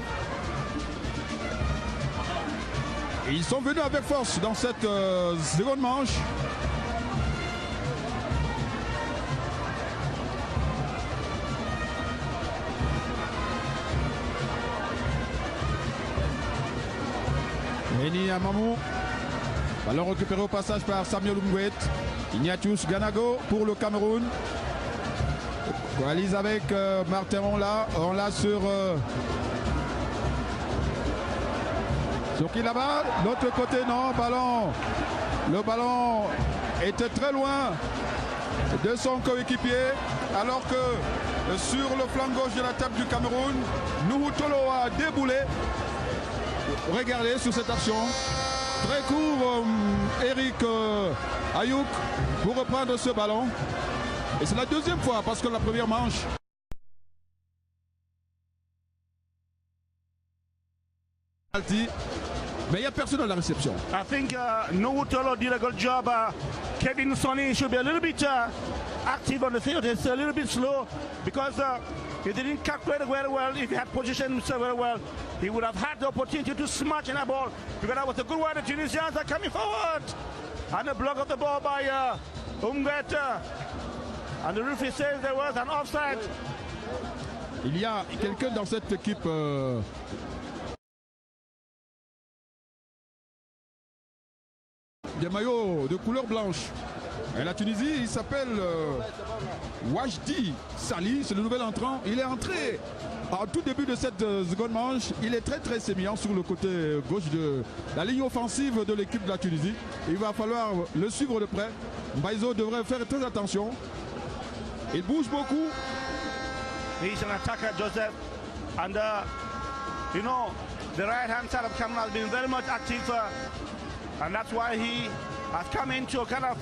Et ils sont venus avec force dans cette seconde manche. Eni Amamou. Ballon récupéré au passage par Samuel Umwet. Ignatius Ganago pour le Cameroun. Coalise avec Martin on l'a sur qui là-bas, l'autre côté non, le ballon était très loin de son coéquipier alors que sur le flanc gauche de la table du Cameroun, Nuhu Tolo a déboulé. Regardez sur cette action. Très court, Eric Ayouk pour reprendre ce ballon. Et c'est la deuxième fois parce que la première manche. Mais il n'y a personne à la réception. I think Nuhu Tolo did a good job. Kevin Sonny should be a little bit active on the field. It's a little bit slow because he didn't calculate very well. If he had positioned himself very well, he would have had the opportunity to smash in a ball because that was a good one. The Tunisians are coming forward. And the block of the ball by Umget. And the referee says there was an offside. Il y a quelqu'un dans cette équipe des maillots de couleur blanche. Et la Tunisie, il s'appelle Wajdi Sali, c'est le nouvel entrant. Il est entré en tout début de cette seconde manche. Il est très sémillant sur le côté gauche de la ligne offensive de l'équipe de la Tunisie. Il va falloir le suivre de près. Baizo devrait faire très attention. Il bouge beaucoup. He's an attacker, Joseph. And, you know, the right-hand side of Cameroon has been very much active. And that's why he has come in to kind of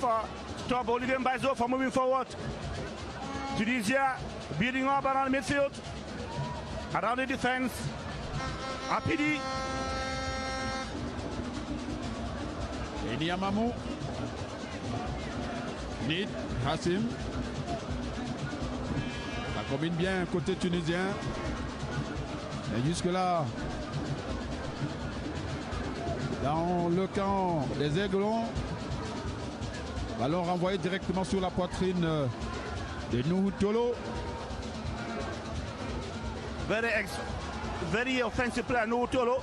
stop Olivier Baizo from moving forward. Tunisia building up around the midfield, around the defense. Apidi. Eniamamou. Nid Hassim. Ça combine bien côté tunisien. Et jusque-là, dans le camp des Aiglons, Ballon renvoyé directement sur la poitrine de Nuhu Tolo. Very offensive player, Nuhu Tolo.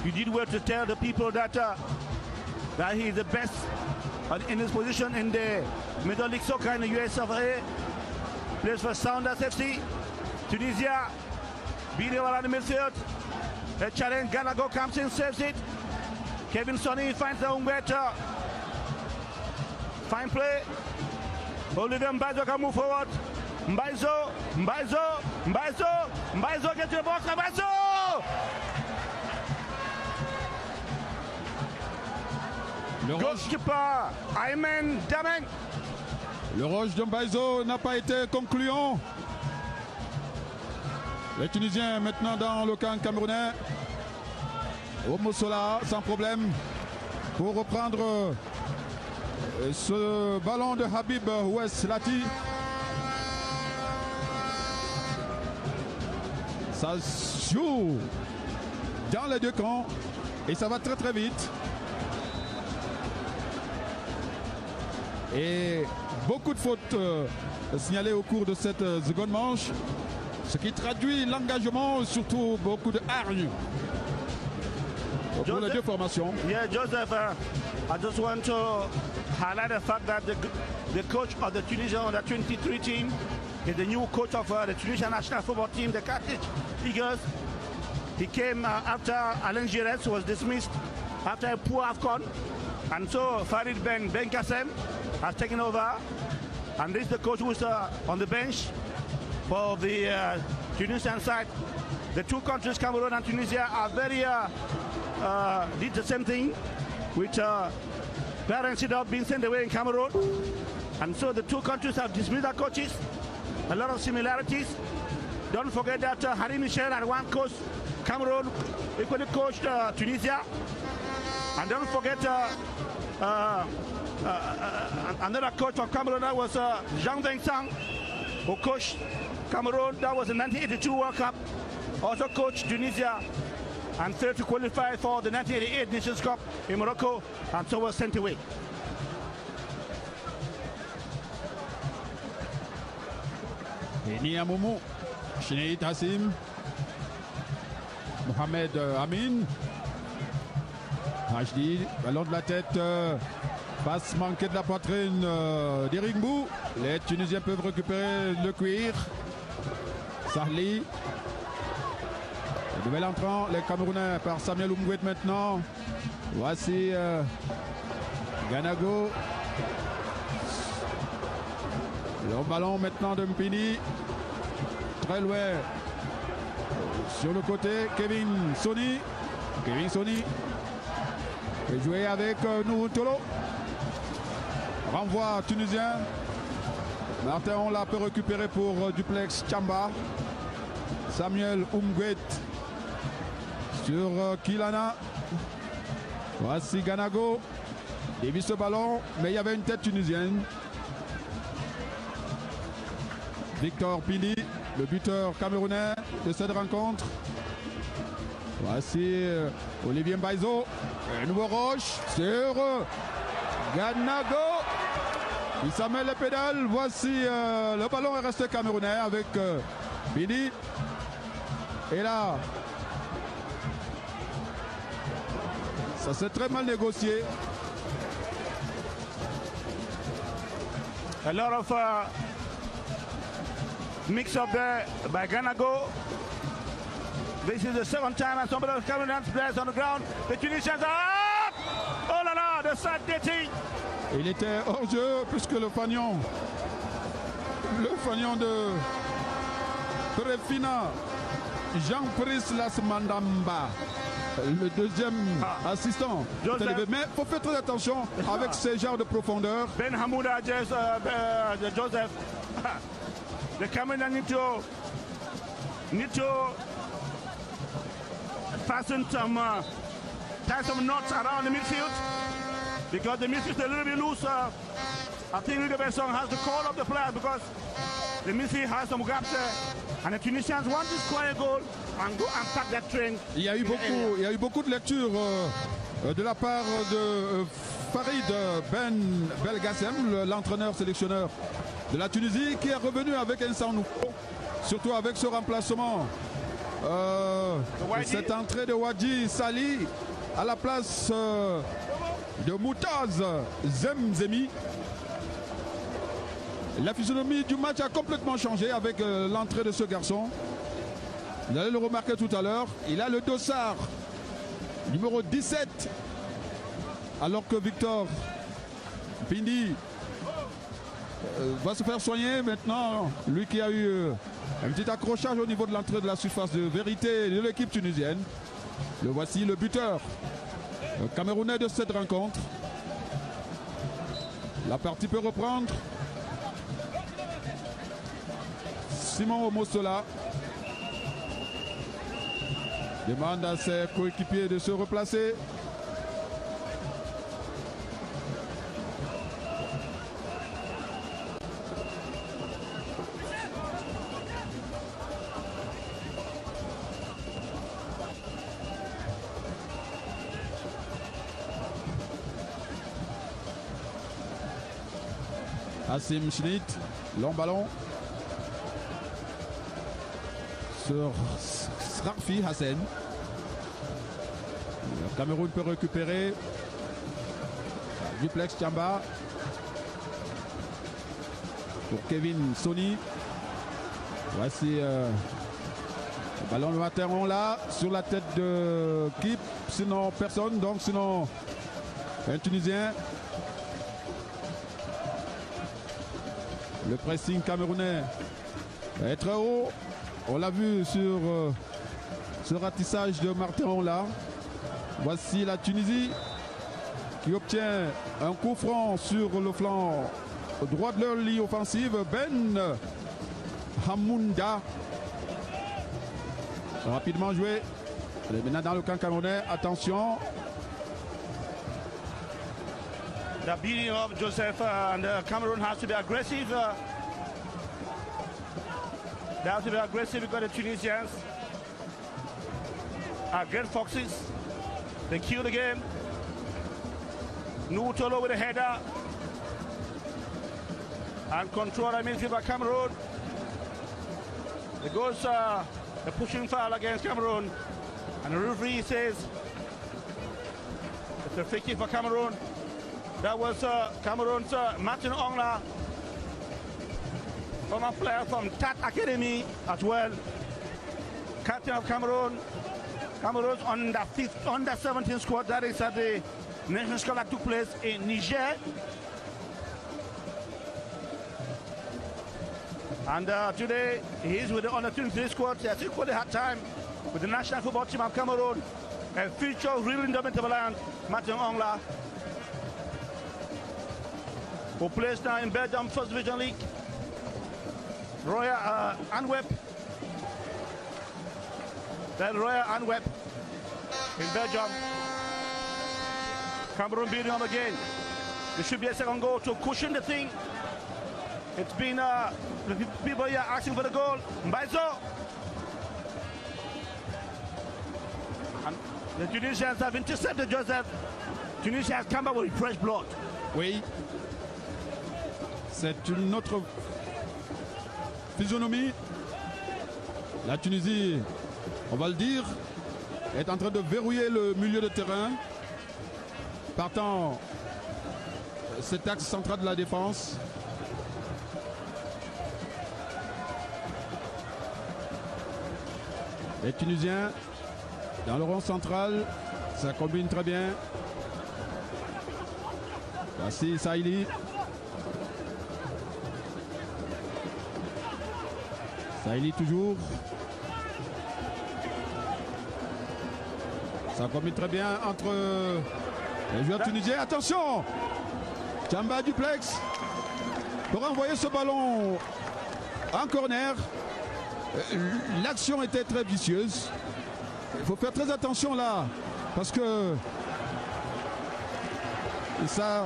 You did well to tell the people that that he is the best in his position in the Middle League Soccer in the US of A. Plays for Sounders FC. Tunisia beating around the midfield. A challenge, Ganago comes in, saves it. Kevin Sonny finds the home better. Fine play. Olivier Mbaizo can move forward. Mbaizo get to the box. Mbaizo! Goalkeeper Ayman Dameng. Le rush de Mbaizo n'a pas été concluant. Les Tunisiens maintenant dans le camp camerounais. Omosola sans problème pour reprendre ce ballon de Habib Ouest Lati. Ça joue dans les deux camps et ça va très très vite. Et beaucoup de fautes signalées au cours de cette seconde manche, ce qui traduit l'engagement, surtout beaucoup de hargne pour les deux formations. Yeah, Joseph, I just want to highlight the fact that the coach of the Tunisian under-23 team is the new coach of the Tunisian national football team, the Carthage Eagles. He came after Alain Giresse was dismissed after a poor AFCON. And so Farid Ben Kassem has taken over. And this is the coach who's on the bench for the Tunisian side. The two countries, Cameroon and Tunisia, are very did the same thing, which parents ended up being sent away in Cameroon. And so the two countries have dismissed their coaches. A lot of similarities. Don't forget that Harry Michel had one coach Cameroon, equally coached Tunisia. And don't forget another coach of Cameroon, that was Jean Vincent, who coached Cameroon. That was the 1982 World Cup. Also coached Tunisia and failed to qualify for the 1988 Nations Cup in Morocco, and so was sent away. Enia Moumou, Chineit Hassim, Mohamed Amin, HD, ballon de la tête, passe manquée de la poitrine d'Eric Mbou. Les Tunisiens peuvent récupérer le cuir. Sarli. Le nouvel entrant, les Camerounais par Samuel Oumgouet maintenant. Voici Ganago. Le ballon maintenant de Mpini. Très loin. Sur le côté, Kevin Sonny. Kevin Sonny. Peut jouer avec Nuhu Tolo. Renvoi tunisien. Martin Onla peut récupérer pour Duplex Chamba. Samuel Oumgouet sur Kilana. Voici Ganago. Dévie ce ballon, mais il y avait une tête tunisienne. Victor Pili, le buteur camerounais de cette rencontre. Voici Olivier Mbaizo. Un nouveau roche sur Ganago. Il s'en met les pédales. Voici le ballon est resté camerounais avec Pili. Et là, ça s'est très mal négocié. A lot of mix-up there by Ganago. This is the second time and some of the Cameroonian players on the ground. The Tunisians are up! Oh là là, the sad dating. Il était hors jeu puisque le fanion de Prefina, Jean-Prislas Mandamba, le deuxième assistant. Mais il faut faire très attention avec ces genres de profondeur. Ben Hamouda, Joseph. The Cameroonians need to fasten some tie some knots around the midfield because the midfield is a little bit loose. I think Rigo Besson has to call up the players because the midfield has some gaps there. And the Tunisians want to score a goal and go and pack that train. Il y a eu beaucoup de lectures de la part de Farid Ben Belgassem, l'entraîneur sélectionneur de la Tunisie, qui est revenu avec un sang nouveau, surtout avec ce remplacement. Cette entrée de Wadji Sali à la place de Moutaz Zemzemi. La physionomie du match a complètement changé avec l'entrée de ce garçon. Vous allez le remarquer tout à l'heure. Il a le dossard numéro 17. Alors que Victor Pindi va se faire soigner maintenant. Lui qui a eu un petit accrochage au niveau de l'entrée de la surface de vérité de l'équipe tunisienne. Le voici, le buteur camerounais de cette rencontre. La partie peut reprendre. Simon Omosola demande à ses coéquipiers de se replacer. Hassim Schnitt, long ballon sur Srarfi Hassen. Le Cameroun peut récupérer. Duplex Tchamba pour Kevin Soni. Voici le ballon de Materon là sur la tête de Kip, sinon personne, donc sinon un Tunisien. Le pressing camerounais est très haut. On l'a vu sur ce ratissage de Martin là. Voici la Tunisie qui obtient un coup franc sur le flanc droit de leur ligne offensive. Ben Hamounda. Rapidement joué. Elle est maintenant dans le camp camerounais. Attention. The beating of Joseph and Cameroon has to be aggressive. They have to be aggressive because the Tunisians are great foxes. They kill the game. Nutolo with a header. And control the midfield by Cameroon. It goes the pushing foul against Cameroon. And the referee says it's a free kick for Cameroon. That was Cameroon's Martin Ongla, former player from TAT Academy as well. Captain of Cameroon. Cameroon's under 17 squad. That is at the Nations Cup that took place in Niger. And today he is with the under 23 squad. He has equally had time with the national football team of Cameroon. A future real indomitable land, Martin Ongla, who plays now in Belgium First Division League. Royal Antwerp. Then Royal Antwerp in Belgium. Cameroon beating them again. There should be a second goal to cushion the thing. It's been the people here asking for the goal. Mbaizo. And the Tunisians have intercepted Joseph. Tunisia has come back with fresh blood. Oui. C'est une autre physionomie. La Tunisie, on va le dire, est en train de verrouiller le milieu de terrain. Partant cet axe central de la défense. Les Tunisiens dans le rond central, ça combine très bien. Voici Saïli. Saïli toujours. Ça combine très bien entre les joueurs tunisiens. Attention, Tchamba Duplex pour envoyer ce ballon en corner. L'action était très vicieuse. Il faut faire très attention là parce que ça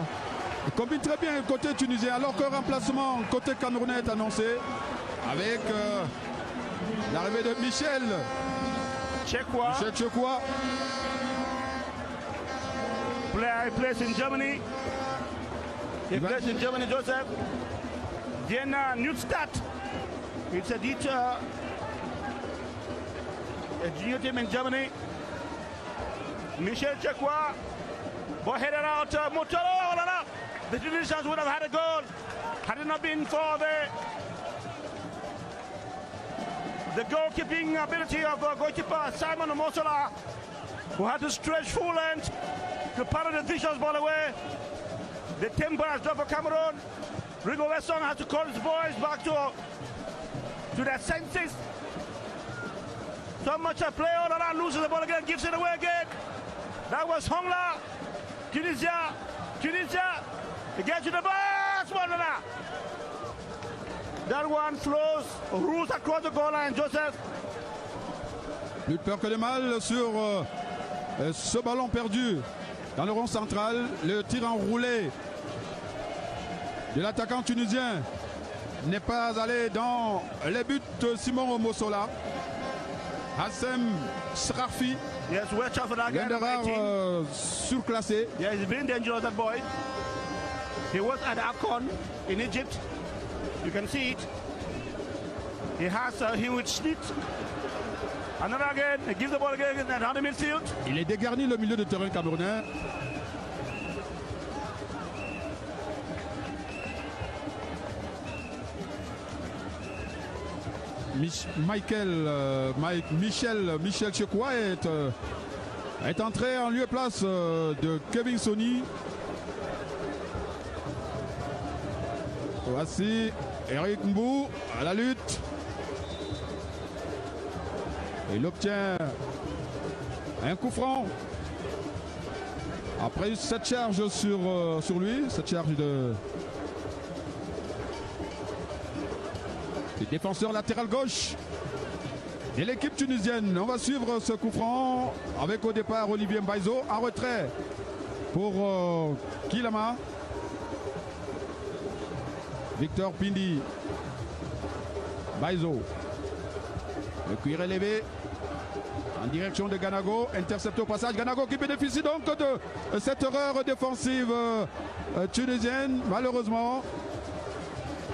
combine très bien côté tunisien alors que le remplacement côté camerounais est annoncé avec l'arrivée de Michel Tchekwa player he plays in Germany. He plays in Germany, Joseph. Vienna Neustadt. It's a junior team in Germany. Michel Chekwa. Boy headed out. Motoro. The Tunisians would have had a goal had it not been for the goalkeeping ability of goalkeeper Simon Mosola, who had to stretch full length to parry the vicious ball away. The tempo has dropped for Cameroon. Rigo Wesson has to call his boys back to their senses. So much a play all around, loses the ball again, gives it away again. That was Hongla. Tunisia. They get to the box. That one flows, routes across the goal line, Joseph. Plus de peur que de mal sur ce ballon perdu dans le rond central. Le tir enroulé de l'attaquant tunisien n'est pas allé dans les buts de Simon Mosola. Hassem Srafi, yes, watch out for that guy. l'un des rares surclassé. Yeah, he's been dangerous, that boy. He was at Akon in Egypt. You can see it. He has him with Schnitt. Another again, he gives the ball again at the midfield. Il est dégarni le milieu de terrain camerounais. Michel Chekwa est entré en lieu et place de Kevin Soni. Voici Eric Mbou à la lutte. Il obtient un coup franc. Après cette charge sur lui, cette charge de défenseur latéral gauche de l'équipe tunisienne. On va suivre ce coup franc avec au départ Olivier Mbaizo en retrait pour Kilama. Victor Pindi. Mbaizo. Le cuir est levé en direction de Ganago. Intercepté au passage. Ganago qui bénéficie donc de cette erreur défensive tunisienne. Malheureusement,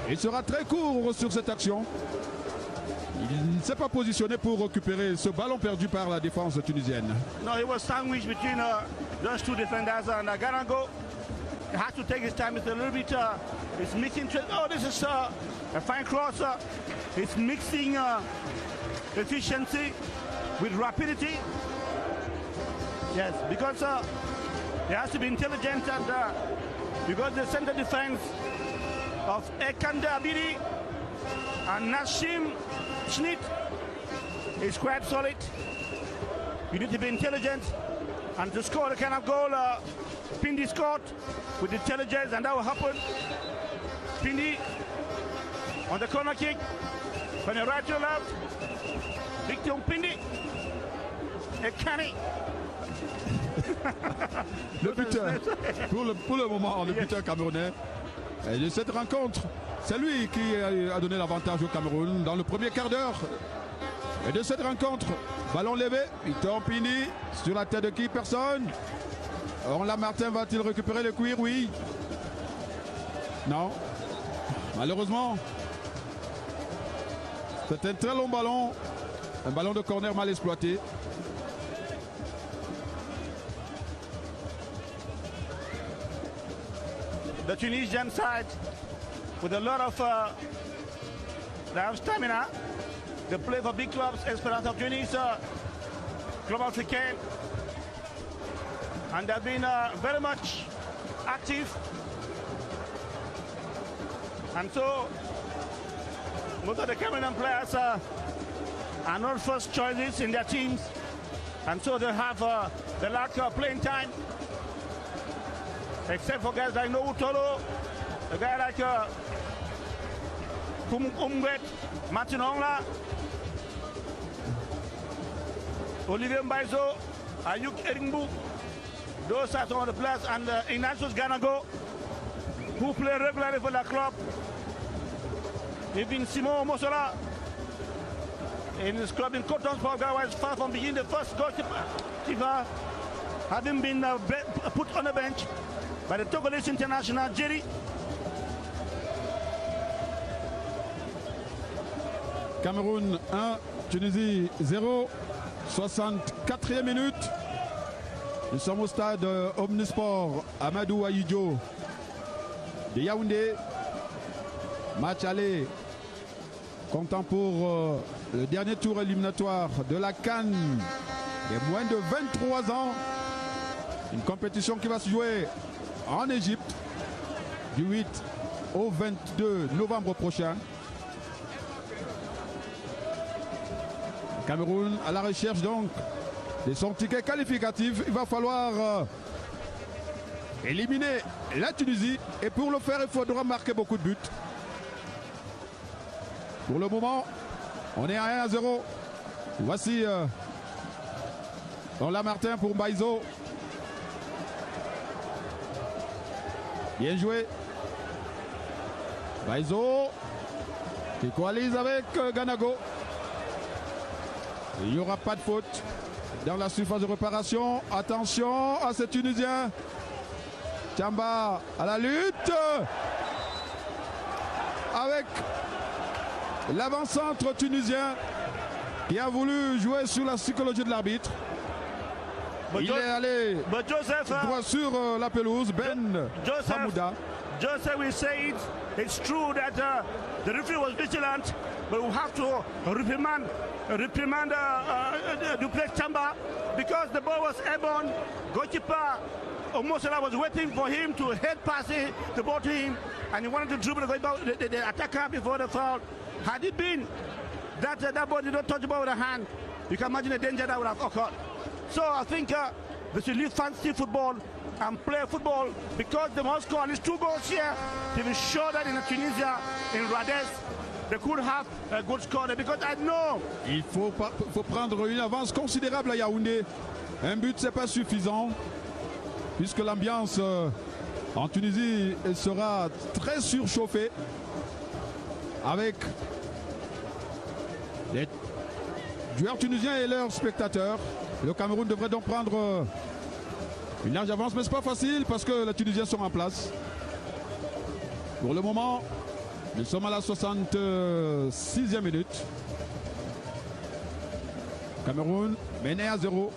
il sera très court sur cette action. Il ne s'est pas positionné pour récupérer ce ballon perdu par la défense tunisienne. No, he was sandwiched between those two defenders, and Ganago has to take his time. It's a little bit, it's mixing. Oh, this is a fine cross. It's mixing efficiency with rapidity. Yes, because he has to be intelligent, and because the center defense of Ekande Abiri and Nashim Schnitt is quite solid. You need to be intelligent, and to score the kind of goal Pindi scored with intelligence, and that will happen. Pindi on the corner kick from the right to the left. Victor Pindi. Ekani. Le buteur, pour le moment, le buteur camerounais de cette rencontre, c'est lui qui a donné l'avantage au Cameroun dans le premier quart d'heure. Et de cette rencontre, ballon levé, Victor Pini sur la tête de qui? Personne. Orla Martin va-t-il récupérer le cuir? Oui. Non. Malheureusement, c'est un très long ballon. Un ballon de corner mal exploité. The Tunisian side with a lot of stamina. They play for big clubs, Esperance of Tunis, Club Africain, and they've been very much active. And so most of the Cameroonian players are not first choices in their teams, and so they have the lack of playing time. Except for guys like Nobu Tolo, a guy like Umwet, Martin Ongla, Olivier Mbaizo, Ayuk Eringbu. Those are some of the players, and Ignatius Ganago, who play regularly for the club. Even Simon Mosola in his club in Coton Sport, guy was far from being the first goalkeeper. having been put on the bench by the Togolese international Jerry. Cameroun 1, Tunisie 0, 64e minute. Nous sommes au stade Omnisport Amadou Ahidjo de Yaoundé. Match aller comptant pour le dernier tour éliminatoire de la CAN des moins de 23 ans. Une compétition qui va se jouer en Égypte du 8 au 22 novembre prochain. Cameroun à la recherche donc de son ticket qualificatif. Il va falloir éliminer la Tunisie et pour le faire il faudra marquer beaucoup de buts. Pour le moment on est à 1-0. Voici Lamartin pour Mbaizo. Bien joué. Mbaizo qui coalise avec Ganago. Il n'y aura pas de faute dans la surface de réparation. Attention à ces Tunisiens. Tchamba à la lutte. Avec l'avant-centre tunisien qui a voulu jouer sur la psychologie de l'arbitre. Il est allé droit sur la pelouse. Ben Hamouda. Joseph will say it. It's true that the referee was vigilant, but we have to reprimand Duplex Tchamba because the ball was airborne. Goalkeeper Omosala was waiting for him to head pass the ball to him, and he wanted to dribble the attacker before the foul. Had it been that that ball did not touch the ball with a hand, you can imagine the danger that would have occurred. So I think they should leave fancy football and play football because they must score at least 2 goals here to be sure that in Tunisia, in Rades, they could have a good score there because I know. Il faut prendre une avance considérable à Yaoundé. Un but, c'est pas suffisant puisque l'ambiance en Tunisie sera très surchauffée avec les joueurs tunisiens et leurs spectateurs. Le Cameroun devrait donc prendre une large avance, mais c'est pas facile parce que les Tunisiens sont en place. Pour le moment, nous sommes à la 66e minute. Cameroun mené à 0.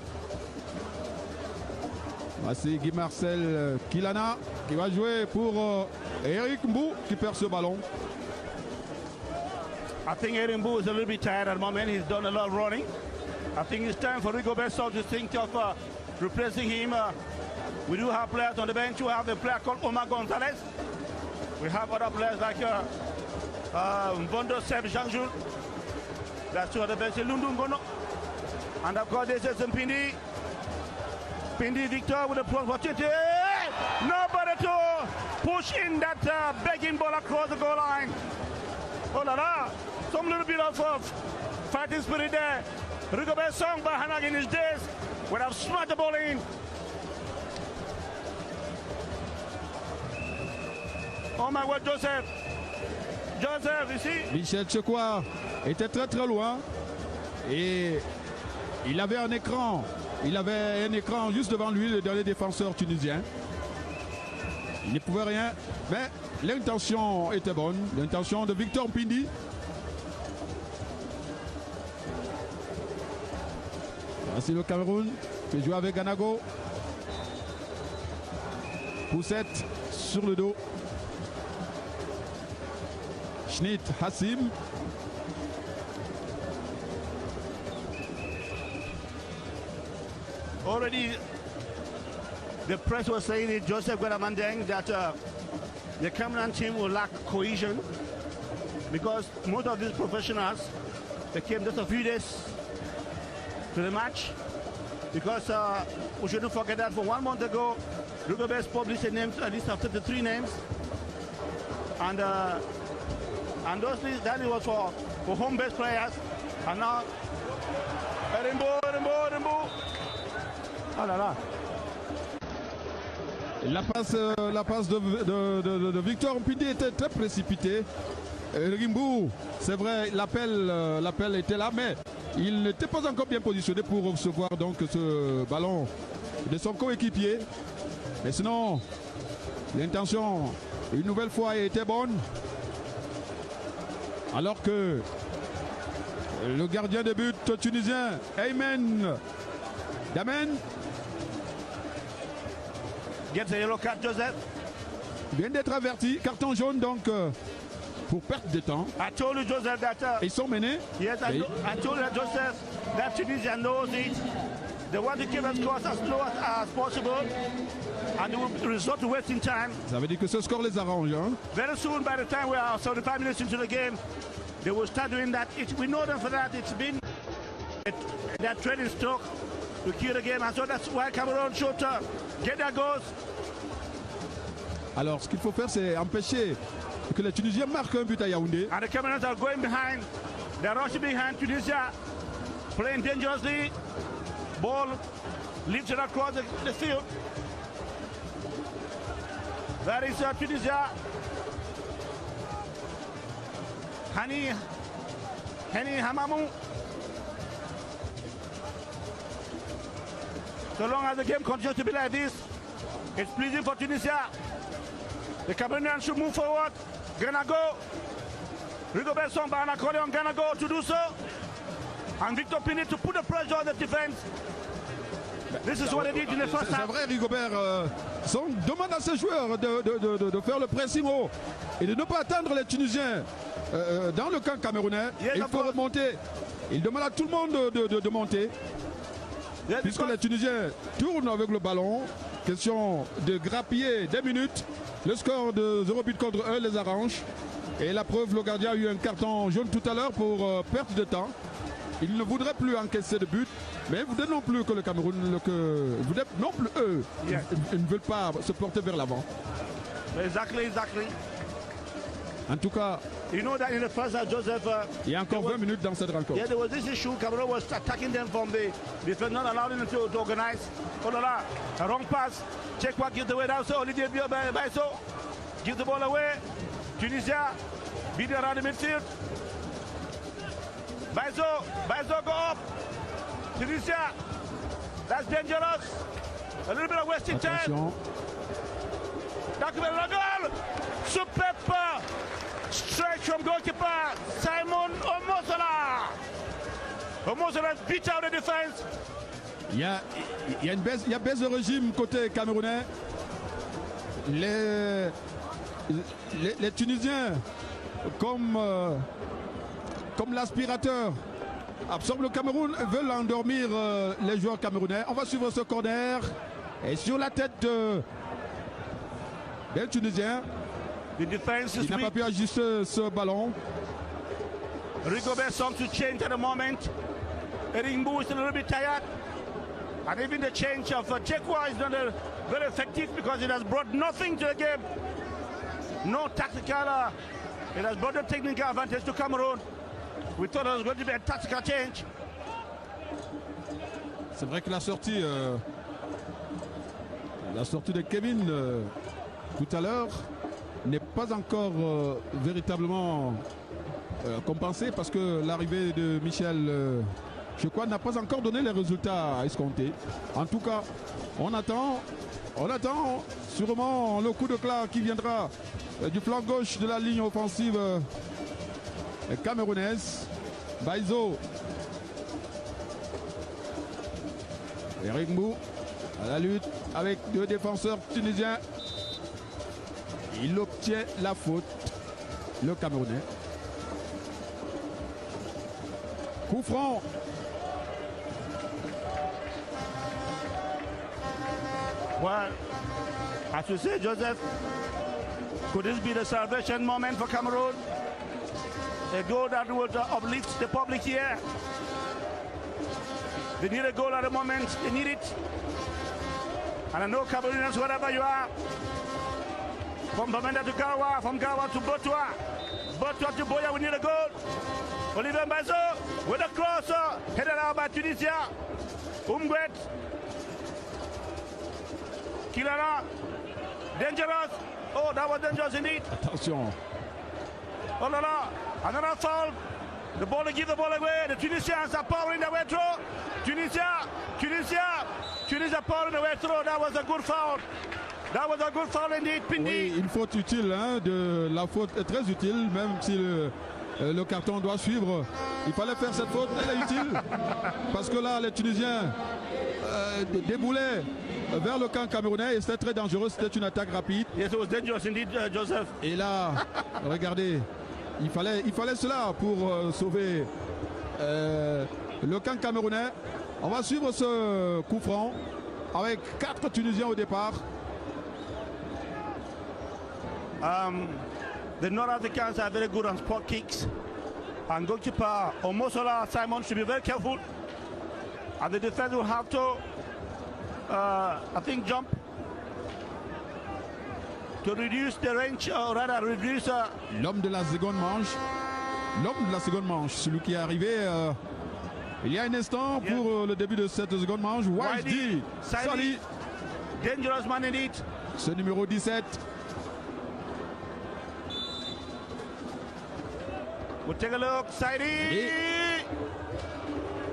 Voici Guy Marcel Kilana qui va jouer pour Eric Mbou qui perd ce ballon. I think Eric Mbou is a little bit tired at the moment. He's done a lot of running. I think it's time for Rigobert Song to think of replacing him. We do have players on the bench. We have a player called Omar Gonzalez. We have other players like Mvondo Seb Jean-Jules. That's two on the bench. Lundu Ngono. And of course, this is Pindi. Pindi Victor with a opportunity. Nobody to push in that begging ball across the goal line. Oh la la. Some little bit of fighting spirit there. Rigobert Song by Hanag in his days would have smashed the ball in. Oh my God, Joseph. Joseph, ici. Michel Tchekwa était très très loin et il avait un écran. Il avait un écran juste devant lui, le dernier défenseur tunisien. Il ne pouvait rien, mais l'intention était bonne. L'intention de Victor Pindi. Voici le Cameroun qui joue avec Ganago. Poussette sur le dos. Schnit Hassim. Already the press was saying it, Joseph Guadamandeng, that the Cameroon team will lack cohesion because most of these professionals, they came just a few days to the match because we shouldn't forget that from 1 month ago, Rigobert published a list of 33 names and those lists, that was for home-based players, and now Erimbo. Oh là là. La passe de Victor Mpindi était très précipitée. Rimbo, c'est vrai, l'appel était là, mais il n'était pas encore bien positionné pour recevoir donc ce ballon de son coéquipier. Mais sinon, l'intention, une nouvelle fois, était bonne. Alors que le gardien de but tunisien, Aymen Damen, Gets a yellow card, Joseph. vient d'être averti. Carton jaune donc pour perte de temps. I told you, Joseph, that... Ils sont menés. yes, I told you, Joseph, that Tunisia knows it. They want to keep us close as slow as possible. And they will resort to wasting time. Ça veut dire que ce score les arrange. Hein? Very soon, by the time we are 75 minutes into the game, they will start doing that. We know them for that. It's been their training stock to kill the game. And so that's why Cameroon should get their goals. Alors, ce qu'il faut faire, c'est empêcher que les Tunisiens marquent un but à Yaoundé. And the Cameroons are going behind. They're rushing behind Tunisia, playing dangerously. Ball lifted across the field. That is Tunisia. Hani Hamamou. So long as the game continues to be like this, it's pleasing for Tunisia. The Cameroonians should move forward. Gonna go. Rigobert Song by Anacolion gonna go to do so. And Victor Pini to put the pressure on the defense. This is what they did in the first C'est half. vrai, Rigobert Song demande à ses joueurs de faire le pressing haut et de ne pas attendre les Tunisiens dans le camp camerounais. Yes, Il faut remonter. Il demande à tout le monde de monter. Yes, Puisque because- les Tunisiens tournent avec le ballon, question de grappiller des minutes. Le score de 0 but contre 1 les arrange. Et la preuve, le gardien a eu un carton jaune tout à l'heure pour perte de temps. Il ne voudrait plus encaisser de but, mais il ne voudrait non plus que le Cameroun, non plus eux, Yeah. ils ne veulent pas se porter vers l'avant. Exactly. En tout cas, You know that in the first half, Joseph. il y a encore 20 minutes dans cette rencontre. Yeah, there was this issue. Cameroon was attacking them from the defense, not allowing them to organize. Oh la la, a wrong pass. Check what gives the way down. So Olivier Baiso gives the ball away. Tunisia beat around the midfield. Baiso go up. Tunisia, that's dangerous. A little bit of wasting time. Attention, That could be a goal. Superb stretch from goalkeeper Simon Omosola. Omosola beat out the defense. il y a baisse de régime côté camerounais. Les Tunisiens, comme l'aspirateur, absorbent le Cameroun, veulent endormir les joueurs camerounais. On va suivre ce corner. Et sur la tête des Tunisiens, The defense is il n'a pas weak. pu ajuster ce ballon. Rigobert Song to change at the moment. Eringbu is a little bit tired. And even the change of Chekwa is not very effective because it has brought nothing to the game. No tactical, it has brought a technical advantage to Cameroon. We thought it was going to be a tactical change. C'est vrai que la sortie de Kevin tout à l'heure n'est pas encore véritablement compensée parce que l'arrivée de Michel Chekwa n'a pas encore donné les résultats escomptés. En tout cas, on attend sûrement le coup de claque qui viendra du flanc gauche de la ligne offensive camerounaise. Baizo. Eric Mbou à la lutte avec deux défenseurs tunisiens. Il obtient la faute, le Camerounais. Coup franc. Well, as you say, Joseph, could this be the salvation moment for Cameroon? A goal that would uplift the public here. They need a goal at the moment. They need it. And I know Cameroonians, wherever you are, from Bamenda to Gawa, from Gawa to Botua, Botua to Boya, we need a goal. Olivier Mbazo with a crosser, headed out by Tunisia. Umgwet. Kilara. Dangerous. Oh, that was dangerous indeed. Attention. Oh la la. Another foul. The ball, give the ball away. The Tunisians are powering their way through. Tunisia. Tunisia pouring away throw. That was a good foul. That was a good foul indeed, Pindi. Oui, une faute utile, hein, de la faute est très utile, même si le carton doit suivre. Il fallait faire cette faute, elle est utile. Parce que là, les Tunisiens déboulaient vers le camp camerounais et c'était très dangereux, c'était une attaque rapide. Yes, it was dangerous indeed, Joseph. Et là, regardez, il fallait cela pour sauver le camp camerounais. On va suivre ce coup franc avec 4 Tunisiens au départ. The North Africans are very good on spot kicks. And goalkeeper Omosola Simon should be very careful. And the defense will have to, I think, jump to reduce the range, or rather reduce. L'homme de la seconde manche. L'homme de la seconde manche, celui qui est arrivé il y a un instant pour le début de cette seconde manche. Wajdi Sali. Dangerous man indeed. Ce numéro 17. We'll take a look. Saidi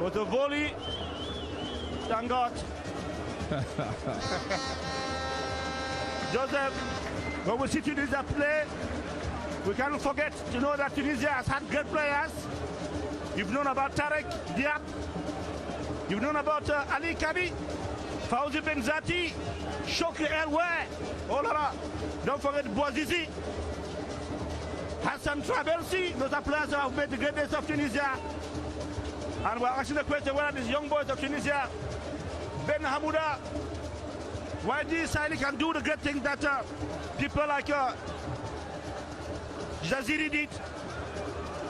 with a volley. Thank God. Joseph, when we see Tunisia play, we cannot forget to know that Tunisia has had great players. You've known about Tarek Diab. You've known about Ali Kabi, Fauzi Benzati, Shokri Elway. Oh là là. Don't forget Bouazizi. Hassan Traversi, those are players who have made the greatness of Tunisia. And we're asking the question, where are these young boys of Tunisia? Ben Hamouda, Wadi Sali can do the great things that people like Jaziri did,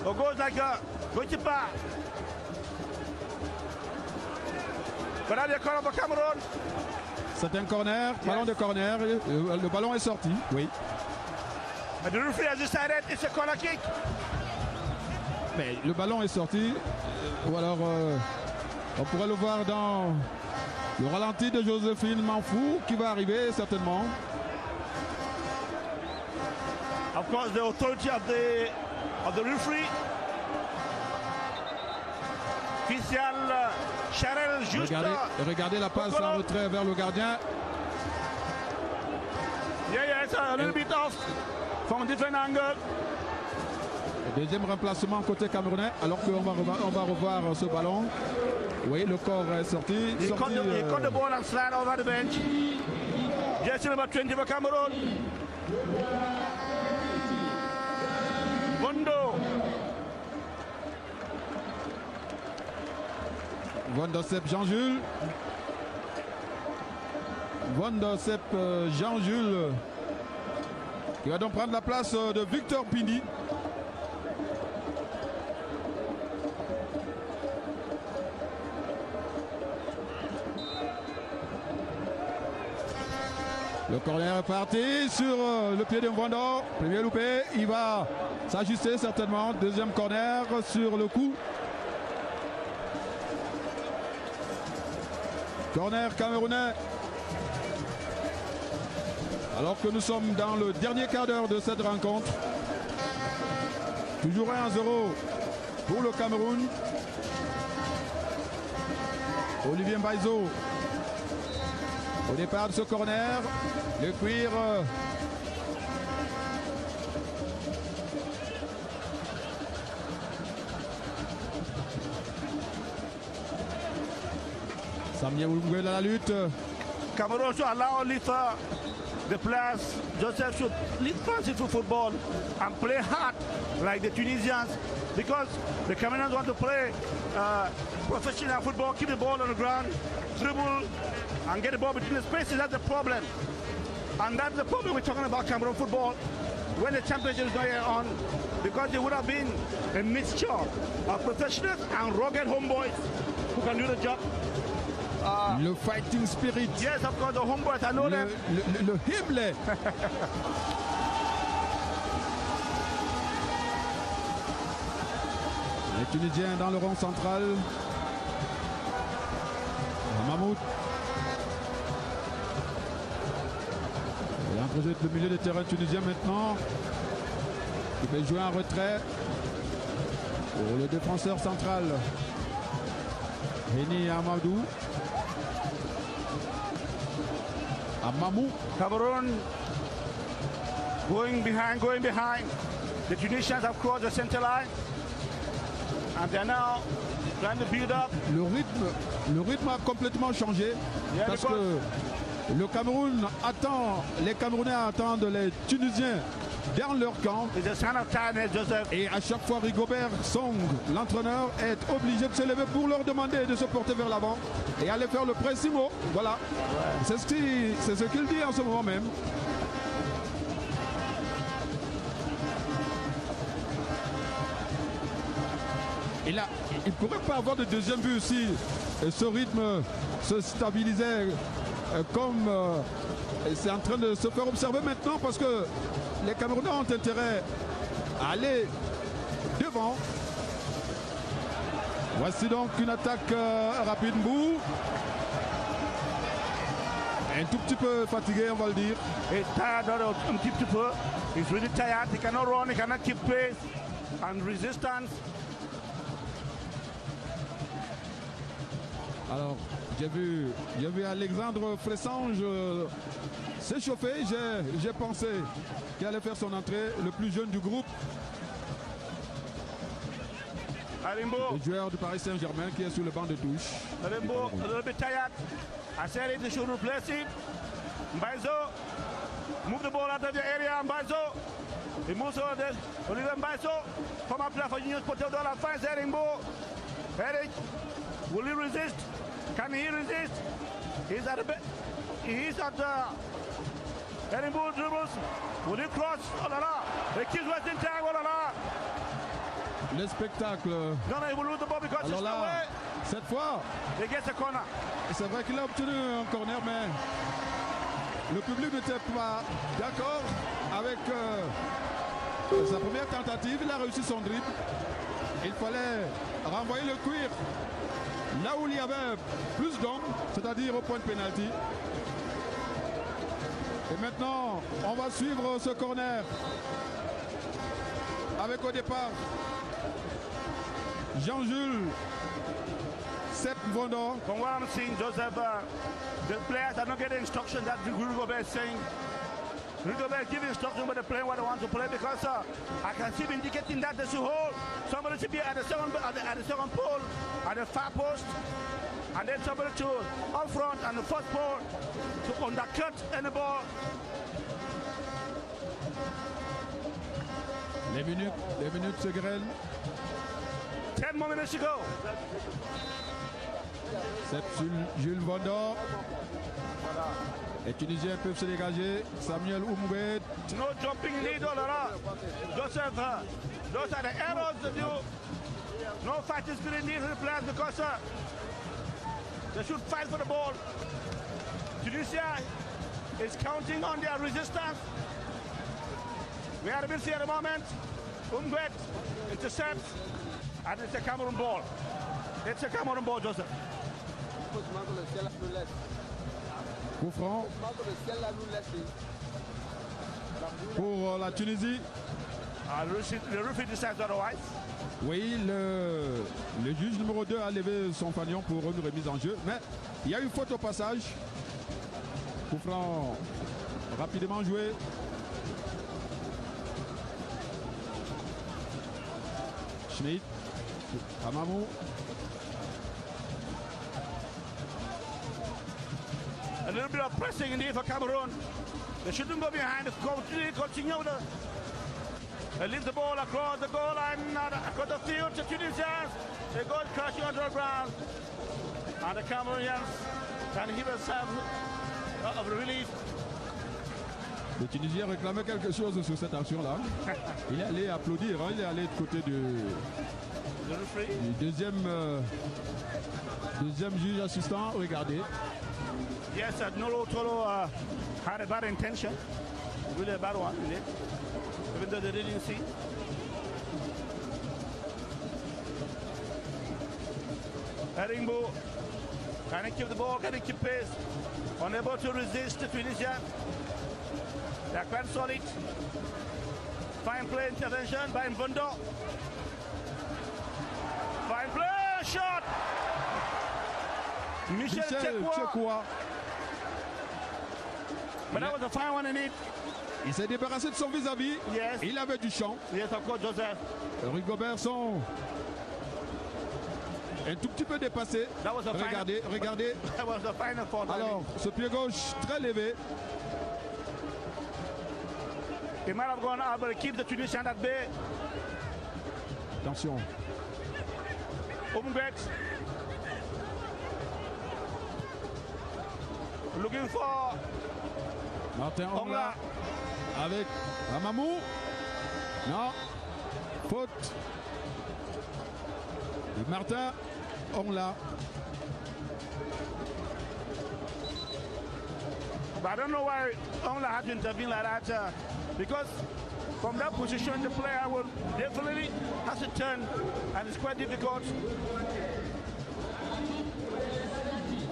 or goes like Gotipa. But now they're calling for Cameroon. C'est un corner, ballon de corner, le ballon est sorti, oui. But the referee has decided it's a corner kick. Mais le ballon est sorti, ou alors on pourrait le voir dans le ralenti de Joséphine Manfou qui va arriver certainement. Of course, the authority of the referee, official Charel Juste. Regardez la passe en retrait vers le gardien. Yeah, it's a little bit off from a different angle. Deuxième remplacement côté camerounais, alors qu'on va revoir ce ballon. Oui, le corps est sorti. He caught the ball and slid over the bench. Jersey number 20 for Cameroon. Bondo. Vondosep Jean-Jules. Vondosep Jean-Jules qui va donc prendre la place de Victor Pindi. Le corner est parti sur le pied de Mvondo. Premier loupé, il va s'ajuster certainement. Deuxième corner sur le coup. Corner camerounais. Alors que nous sommes dans le dernier quart d'heure de cette rencontre. Toujours 1-0 pour le Cameroun. Olivier Mbaizo. Au départ de ce corner, le cuir Samia Oulmouel à la lutte. Cameroon should allow the players, Joseph should lead fast into football and play hard like the Tunisians, because the Cameroonians want to play professional football, keep the ball on the ground, dribble and get the ball between the spaces. That's the problem. And that's the problem we're talking about Cameroon football when the championship is going on, because it would have been a mixture of professionals and rugged homeboys who can do the job. Le fighting spirit. Yes, of course, the homeboys, I know them. Le Hiblé. Les Tunisiens dans le rond central. Mahmoud. Il introduit le milieu de terrain tunisien maintenant. Il va jouer en retrait pour le défenseur central. Heni Amadou. Amamou. Cameroon going behind. The Tunisians have crossed the center line. And they're now trying to build up. Le rythme a complètement changé parce que le Cameroun attend, les Camerounais attendent les Tunisiens dans leur camp. Et à chaque fois, Rigobert Song, l'entraîneur, est obligé de se lever pour leur demander de se porter vers l'avant et aller faire le pressimo. Voilà. C'est ce qu'il dit en ce moment même. Il ne pourrait pas avoir de deuxième but si ce rythme se stabilisait comme c'est en train de se faire observer maintenant, parce que les Camerounais ont intérêt à aller devant. Voici donc une attaque rapide. Mbou, un tout petit peu fatigué, on va le dire. He's tired un petit peu. He's really tired. He cannot run, he cannot keep pace and resistance. Alors, j'ai vu Alexandre Fressange s'échauffer. J'ai pensé qu'il allait faire son entrée, le plus jeune du groupe. Le joueur du Paris Saint-Germain qui est sur le banc de touche. Arimbo, a little bit tired. I said it, they should replace him. Mbaizo, move the ball out of the area. Mbaizo, he moves over there. Oliver Mbaizo, come up there for Union Sportive de la France. Arimbo, Eric, will he resist? Can he resist? He's at Arimbo dribbles. Will he cross? Oh là là, the kids wasting time. Oh là là. Le spectacle. No, he will lose the ball because alors it's là, no way. cette fois, He gets a corner. c'est vrai qu'il a obtenu un corner, mais le public n'était pas d'accord avec sa première tentative. Il a réussi son dribble. Il fallait renvoyer le cuir là où il y avait plus d'hommes, c'est-à-dire au point de pénalty. Et maintenant, on va suivre ce corner avec au départ Jean-Jules Sepp Mvondo. From what I'm seeing, Joseph, the players are not getting instructions that Rigobert is saying. Rigobert giving instructions, but they're playing what they want to play, because I can see him indicating that they should hold. Somebody should be at the second pole, at the far post, and then somebody to up front and the first pole to undercut any ball. Les minutes se grêlent. 10 more minutes to go. C'est Jules Mvondo. Les Tunisiens peuvent se dégager. Samuel Oumouet. No jumping lead, Joseph, those are the errors that you. No fighting spirit needed for the players, because they should fight for the ball. Tunisia is counting on their resistance. We are a bit here at the moment. Umguet intercepts, and it's a Cameroon ball. It's a Cameroon ball, Joseph. Coup franc pour la Tunisie. The referee decides otherwise. Oui, le juge numéro 2 a levé son fanion pour une remise en jeu, mais il y a eu faute au passage. Coup franc rapidement joué. Schmidt, Amamou. A little bit of pressing indeed for Cameroon. They shouldn't go behind. Continue they leave the ball across the goal line, across the field to Tunisians. They go crashing onto the ground. And the Cameroonians can heave a sigh of relief. Le Tunisien réclamait quelque chose sur cette action-là. Il est allé applaudir, hein. Il est allé de côté du deuxième juge assistant. Regardez. Yes, Nolo Tolo had a bad intention. Really a bad one, really. Even though they didn't see. Arimbo, can he keep the ball? Can he keep pace? Unable to resist the Tunisia. They are quite solid. Fine play intervention by Mvondo. Fine play, shot! Michel Tchekwa. But that was a fine one in it. Il s'est débarrassé de son vis-à-vis. Yes. Il avait du champ. Yes, of course, Joseph. Rigobert sont un tout petit peu dépassés. That was a fine. Regardez, regardez. That was a final fault. Alors, ce pied gauche très levé. He might have gone out, but he keeps the Tunisian at bay. Attention. Umgwet. Looking for Martin Ongla avec Amamou. Non. Faute. Et Martin Ongla. But I don't know why Ongla had to intervene like that. Because from that position, the player will definitely has to turn, and it's quite difficult.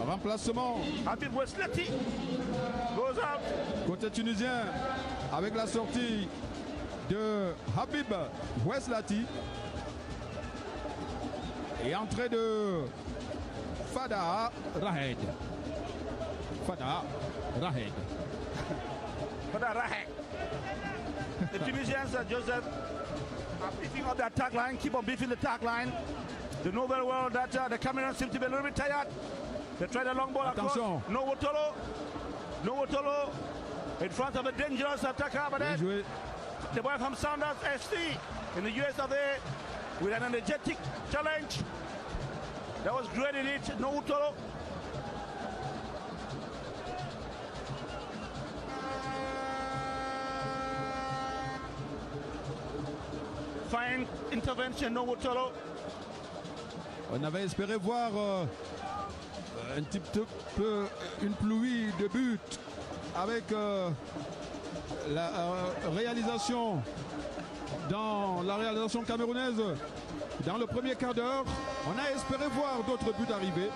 Remplacement Habib Weslati goes out. côté tunisien avec la sortie de Habib Weslati et entrée de Fada Rahed. Fada Rahed. Fada Rahed. The Tunisians, Joseph, are beefing up the attack line, keep on beefing the attack line. They know very well that the Cameroons seem to be a little bit tired. They tried a long ball across. No Wotolo in front of a dangerous attacker, but then the boy from Sounders SC in the US of A with an energetic challenge. That was great in it. No Wotolo. Fine intervention, no Wotolo. On avait espéré voir un petit peu une pluie de buts avec la réalisation camerounaise dans le premier quart d'heure. On a espéré voir d'autres buts arriver.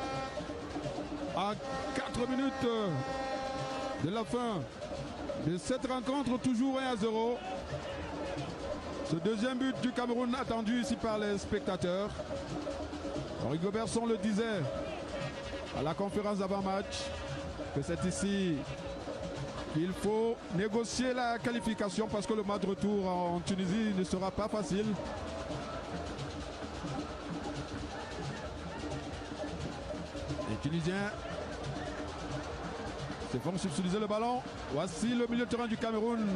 À 4 minutes de la fin de cette rencontre, toujours 1-0. Ce deuxième but du Cameroun attendu ici par les spectateurs. Rigobert le disait à la conférence d'avant-match que c'est ici qu'il faut négocier la qualification parce que le match de retour en Tunisie ne sera pas facile. Les Tunisiens se font subtiliser le ballon. Voici le milieu de terrain du Cameroun,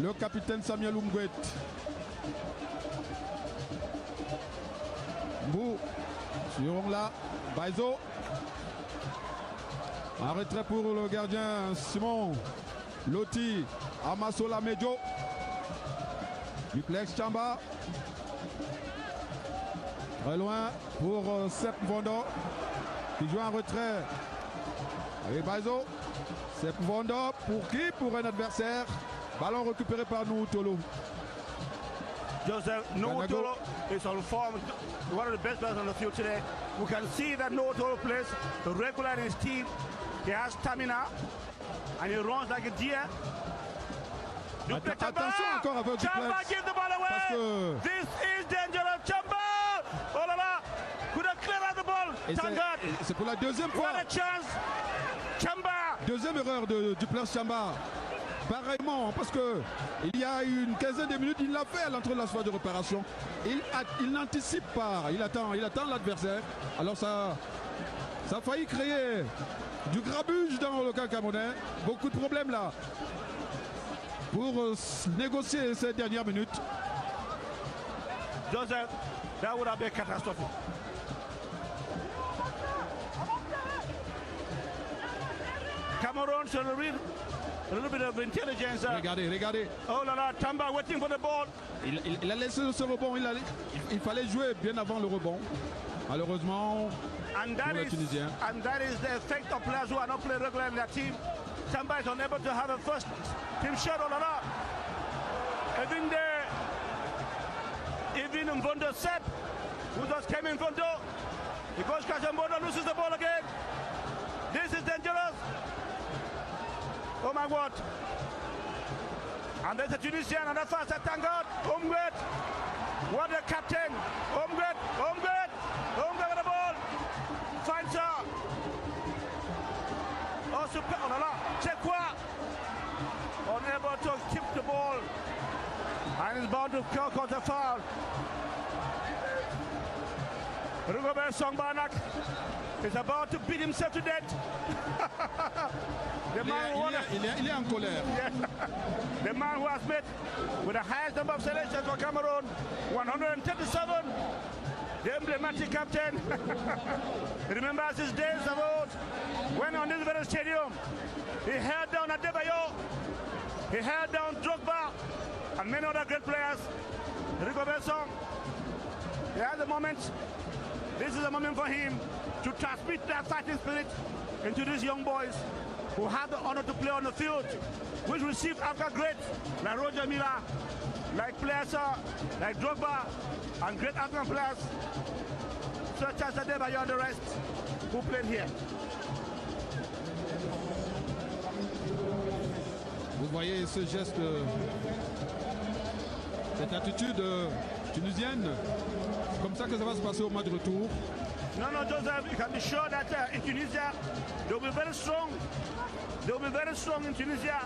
le capitaine Samuel Umgwet. Mbou sur Ongla, Baizo. Un retrait pour le gardien Simon Loti, Amasola Medjo. Duplex Chamba. Très loin pour Sepp Vondo qui joue en retrait avec Baizo. Sepp Vondo pour qui? Pour un adversaire. Ballon récupéré par Noutolo. Joseph Noutolo is on form, one of the best players on the field today. We can see that Noutolo plays regular in his team. He has stamina and he runs like a deer. Attention encore avec Chamba gives the ball away. Parce que this is dangerous. Chamba! Oh là là! Could have cleared out the ball. Tangat! C'est pour la deuxième fois. What a chance! Chamba! Deuxième erreur de Duplex Chamba. Pareillement, parce que il y a une quinzaine de minutes, il l'a fait à l'entrée de la phase de réparation. Il n'anticipe pas, il attend l'adversaire. Alors ça a failli créer du grabuge dans le camp camerounais. Beaucoup de problèmes là pour négocier ces dernières minutes. Joseph, that would have been catastrophic. Cameroon should read a little bit of intelligence. Regardez. Oh là là, Tamba waiting for the ball. Il a laissé ce rebond. Il fallait jouer bien avant le rebond. Malheureusement, pour les Tunisiens. And that is the effect of players who are not playing regularly in their team. Tamba is unable to have a first team shot. Oh là là. Even Mvondo Sepp, who just came in Mvondo. Because Kajambondo loses the ball again. This is dangerous. Oh my God. And there's a Tunisian and a fast attack. Umgwet. What a captain. Umgwet with the ball. Finds her. Oh, super. Oh là là. C'est quoi? about to tip the ball and is bound to cause a foul. Rigobert Songbanak is about to beat himself to death. Il est en colère. Yeah. The man who has made with the highest number of selections for Cameroon, 137. The emblematic captain. He remembers his days of old when on this very stadium he held down Adebayo, he held down Drogba and many other great players. Rigobert Song, he has a moment. This is a moment for him to transmit that fighting spirit into these young boys who have the honor to play on the field, which received Africa greats like Roger Milla, like players like Drogba, and great African players such as Adebayo and the rest who played here. Vous voyez ce geste, cette attitude tunisienne. C'est comme ça que ça va se passer au match de retour. No, Joseph, you can be sure that in Tunisia, they'll be very strong. They'll be very strong in Tunisia.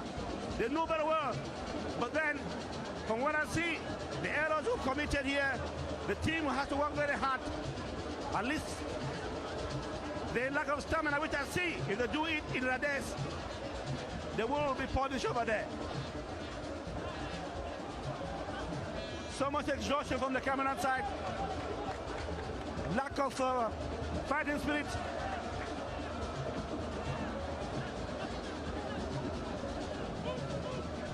They know very well. But then, from what I see, the errors who committed here, the team has to work very hard. At least, the lack of stamina, which I see, if they do it in Rades, they will be punished over there. So much exhaustion from the Cameroon side. Lack of fighting spirit.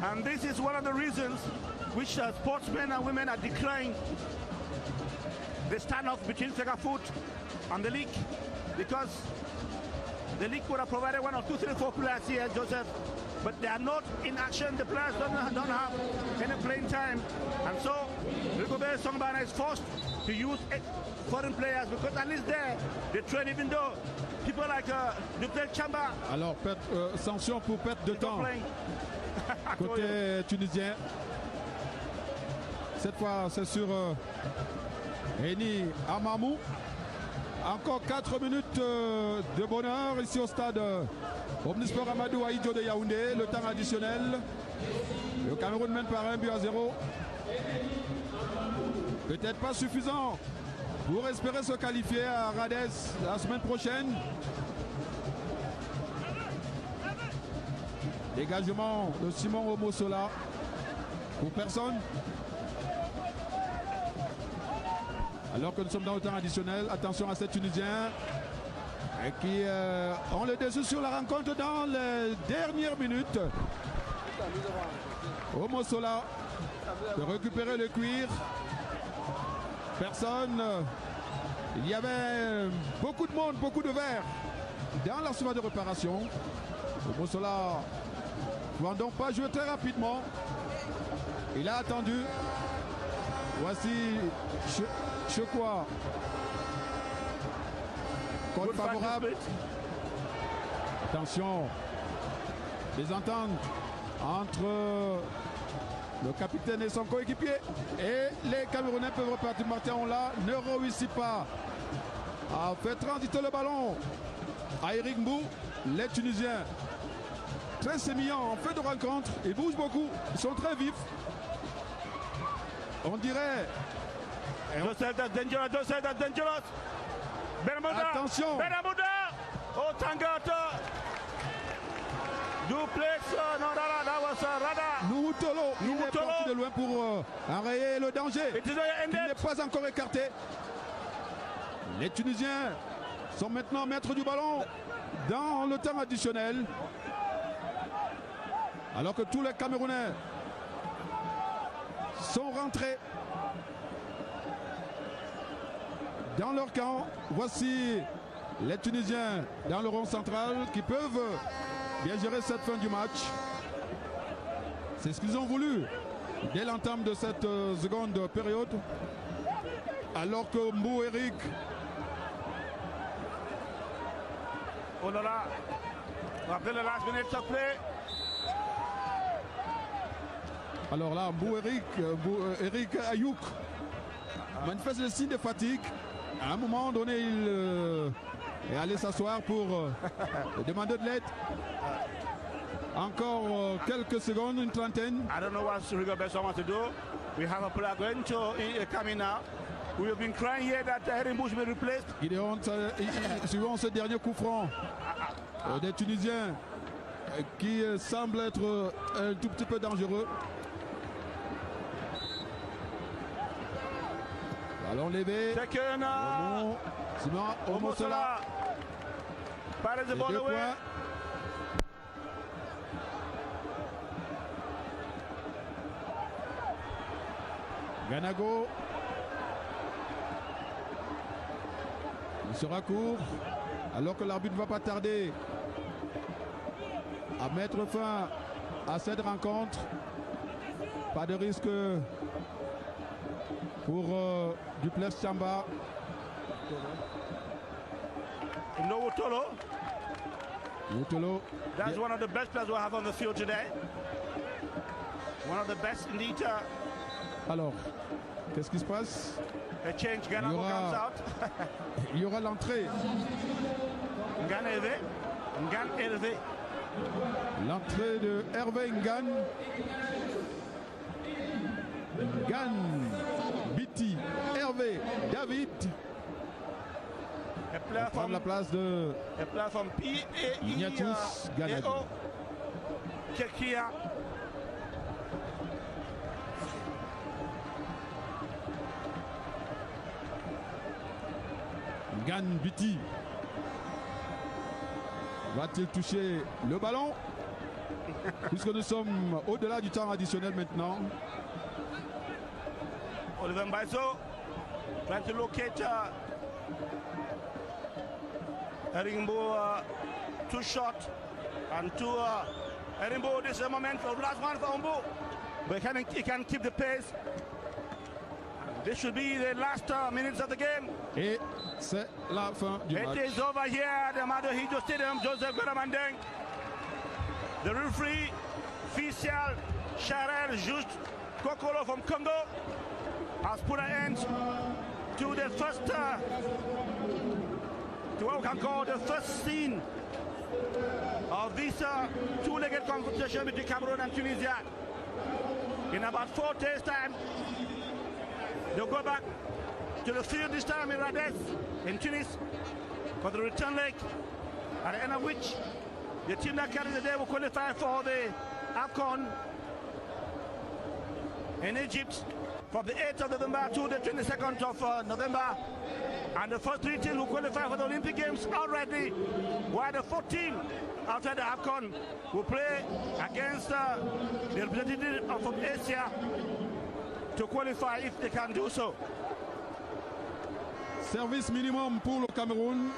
And this is one of the reasons which sportsmen and women are decrying the standoff between Fecafoot and the league, because the league would have provided 1 or 2, 3, 4 players here, Joseph, but they are not in action. The players don't have any playing time, and so Rigobert Songbanak is forced to use foreign players, because at least there they train, even though people like Dupel Chamba. Alors sanction pour perte de temps côté tunisien. Cette fois c'est sur Eni Amamou. Encore 4 minutes de bonheur ici au stade Omnisport Amadou Ahidjo de Yaoundé. Le temps additionnel. Le Cameroun mène par 1-0. Peut-être pas suffisant pour espérer se qualifier à Rades la semaine prochaine. Dégagement de Simon Omosola. Pour personne. Alors que nous sommes dans le temps additionnel, attention à ces Tunisiens qui ont le dessus sur la rencontre dans les dernières minutes. Omosola de récupérer le cuir. Personne. Il y avait beaucoup de monde, beaucoup de verre dans la surface de réparation. Omosola ne pouvant donc pas jouer très rapidement. Il a attendu. Voici Chekwa. Code favorable. Attention. Les ententes entre le capitaine et son coéquipier. Et les Camerounais peuvent repartir. Martin Onla ne réussit pas à faire transiter le ballon à Eric Mbou. Les Tunisiens, très sémillants en fait de rencontre. Ils bougent beaucoup. Ils sont très vifs. On dirait. Joseph, that's dangerous. Joseph, that's dangerous. Benamouda. Attention. Benamouda. Oh, Tangata. Duplex. No, that was Rada. Nourutolo. Il est parti de loin pour enrayer le danger. Il n'est pas encore écarté. Les Tunisiens sont maintenant maîtres du ballon dans le temps additionnel. Alors que tous les Camerounais sont rentrés dans leur camp. Voici les Tunisiens dans le rond central qui peuvent bien gérer cette fin du match. C'est ce qu'ils ont voulu dès l'entame de cette seconde période. Alors que Mbou Eric. Oh là là. Après le last minute of play. Alors là, Mbou Eric Ayouk manifeste le signe de fatigue. À un moment donné, il est allé s'asseoir pour demander de l'aide. Encore quelques secondes, une trentaine. I don't know what Rigobert wants to do. We have a player going to come in now. We have been crying here that Erin-Bush will be replaced. Gideon, suivant ce dernier coup franc des Tunisiens qui semble être un tout petit peu dangereux. Ballon levé. Second, Simon Omosola. Pass the ball away. Ganago. Il sera court, alors que l'arbitre ne va pas tarder à mettre fin à cette rencontre. Pas de risque pour Duplessis Chamba. No Wutolo. Wutolo. That's one of the best players we have on the field today. One of the best indeed. Alors, qu'est-ce qui se passe? A change, Ganago comes out. Il y aura l'entrée. Ngan Hervé. L'entrée de Hervé Ngan. Ngan Biti. Hervé David. On prend la place de Ignatius Ganadi. Kekia. Ngan Biti. Va-t-il toucher le ballon? Puisque nous sommes au-delà du temps additionnel maintenant. Oliver Mbaizo trying to locate Erimbo, two shot and two Erimbo. This is a moment for last one for Umbo, but he can keep the pace. This should be the last minutes of the game. Et c'est la fin du match. It is over here at the Madohijo Stadium. Joseph Goramandeng, the referee, official Charel Just Kokolo from Congo, has put an end to the first, to what we can call the first scene of this two-legged competition between Cameroon and Tunisia. In about 4 days' time, they'll go back to the field this time in Rades, in Tunis, for the return leg, at the end of which the team that carries the day will qualify for the AFCON in Egypt from the 8th of November to the 22nd of November. And the first 3 teams will qualify for the Olympic Games already, while the 4th team after the AFCON will play against the representative from Asia to qualify if they can do so. Service minimum pour le Cameroun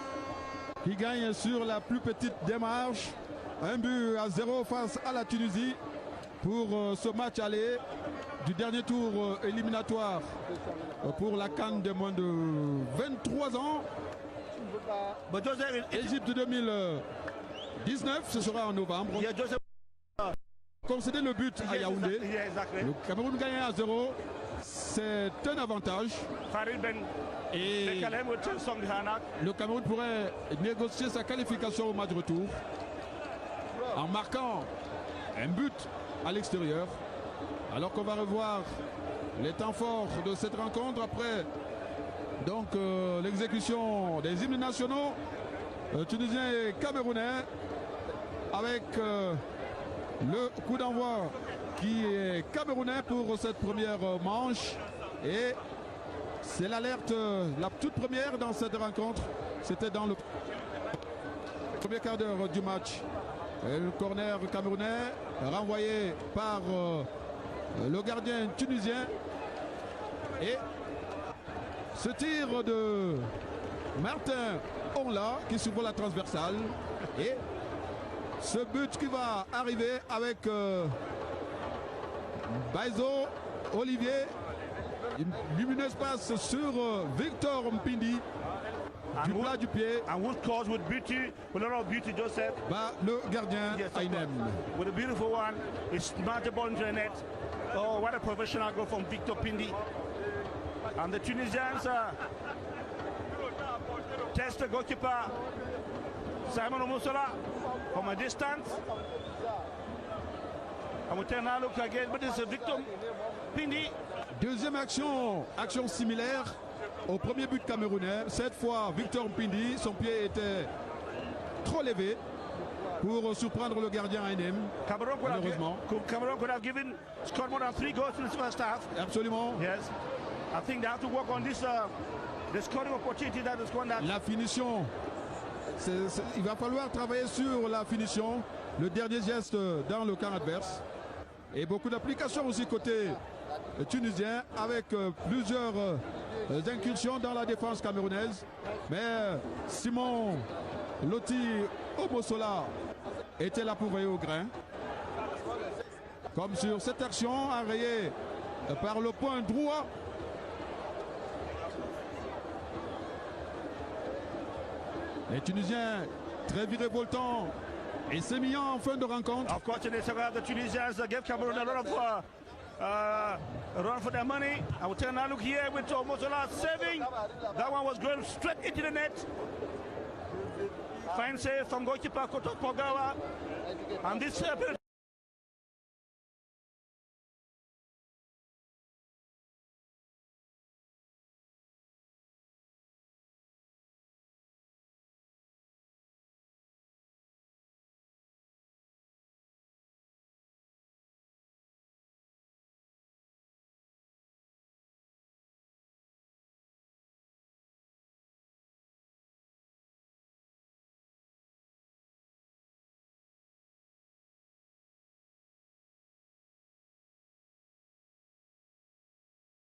qui gagne sur la plus petite démarche. 1-0 face à la Tunisie pour ce match aller du dernier tour éliminatoire pour la CAN de moins de 23 ans. Égypte 2019, ce sera en novembre. Concéder le but à Yaoundé. Le Cameroun gagne à 0. C'est un avantage. Et le Cameroun pourrait négocier sa qualification au match retour en marquant un but à l'extérieur. Alors qu'on va revoir les temps forts de cette rencontre après donc l'exécution des hymnes nationaux tunisiens et camerounais avec le coup d'envoi qui est camerounais pour cette première manche. Et c'est l'alerte, la toute première dans cette rencontre. C'était dans le premier quart d'heure du match. Et le corner camerounais renvoyé par le gardien tunisien. Et ce tir de Martin Onla qui s'ouvre la transversale. Et ce but qui va arriver avec Baizo, Olivier. Une lumineuse passe sur Victor Mpindi du plat du pied. And who scores with beauty, with a lot of beauty, Joseph? Bah, le gardien Ainem. With a beautiful one, it's smashed the ball into the net. Oh, what a professional goal from Victor Pindi. And the Tunisians test the goalkeeper Simon Omosola from a distance. And we turn now look again, but it's Victor Pindi. Deuxième action similaire au premier but camerounais. Cette fois, Victor Mpindi, son pied était trop levé pour surprendre le gardien ANM. Malheureusement. Cameroon could have scored more than 3 goals in the first half. Absolument. Yes. I think they have to work on this, the scoring opportunity that is going. La finition. Il va falloir travailler sur la finition, le dernier geste dans le camp adverse. Et beaucoup d'applications aussi côté tunisien avec plusieurs incursions dans la défense camerounaise. Mais Simon Loti Omosola était là pour veiller au grain. Comme sur cette action enrayée par le point droit. Les Tunisiens très virevoltants et sémillants en fin de rencontre. Of course, in the second half, the Tunisians gave Cameroon a lot of run for their money. I will turn now look here with Mosola saving. That one was going straight into the net. Fine save from goalkeeper Koto Pogawa. And this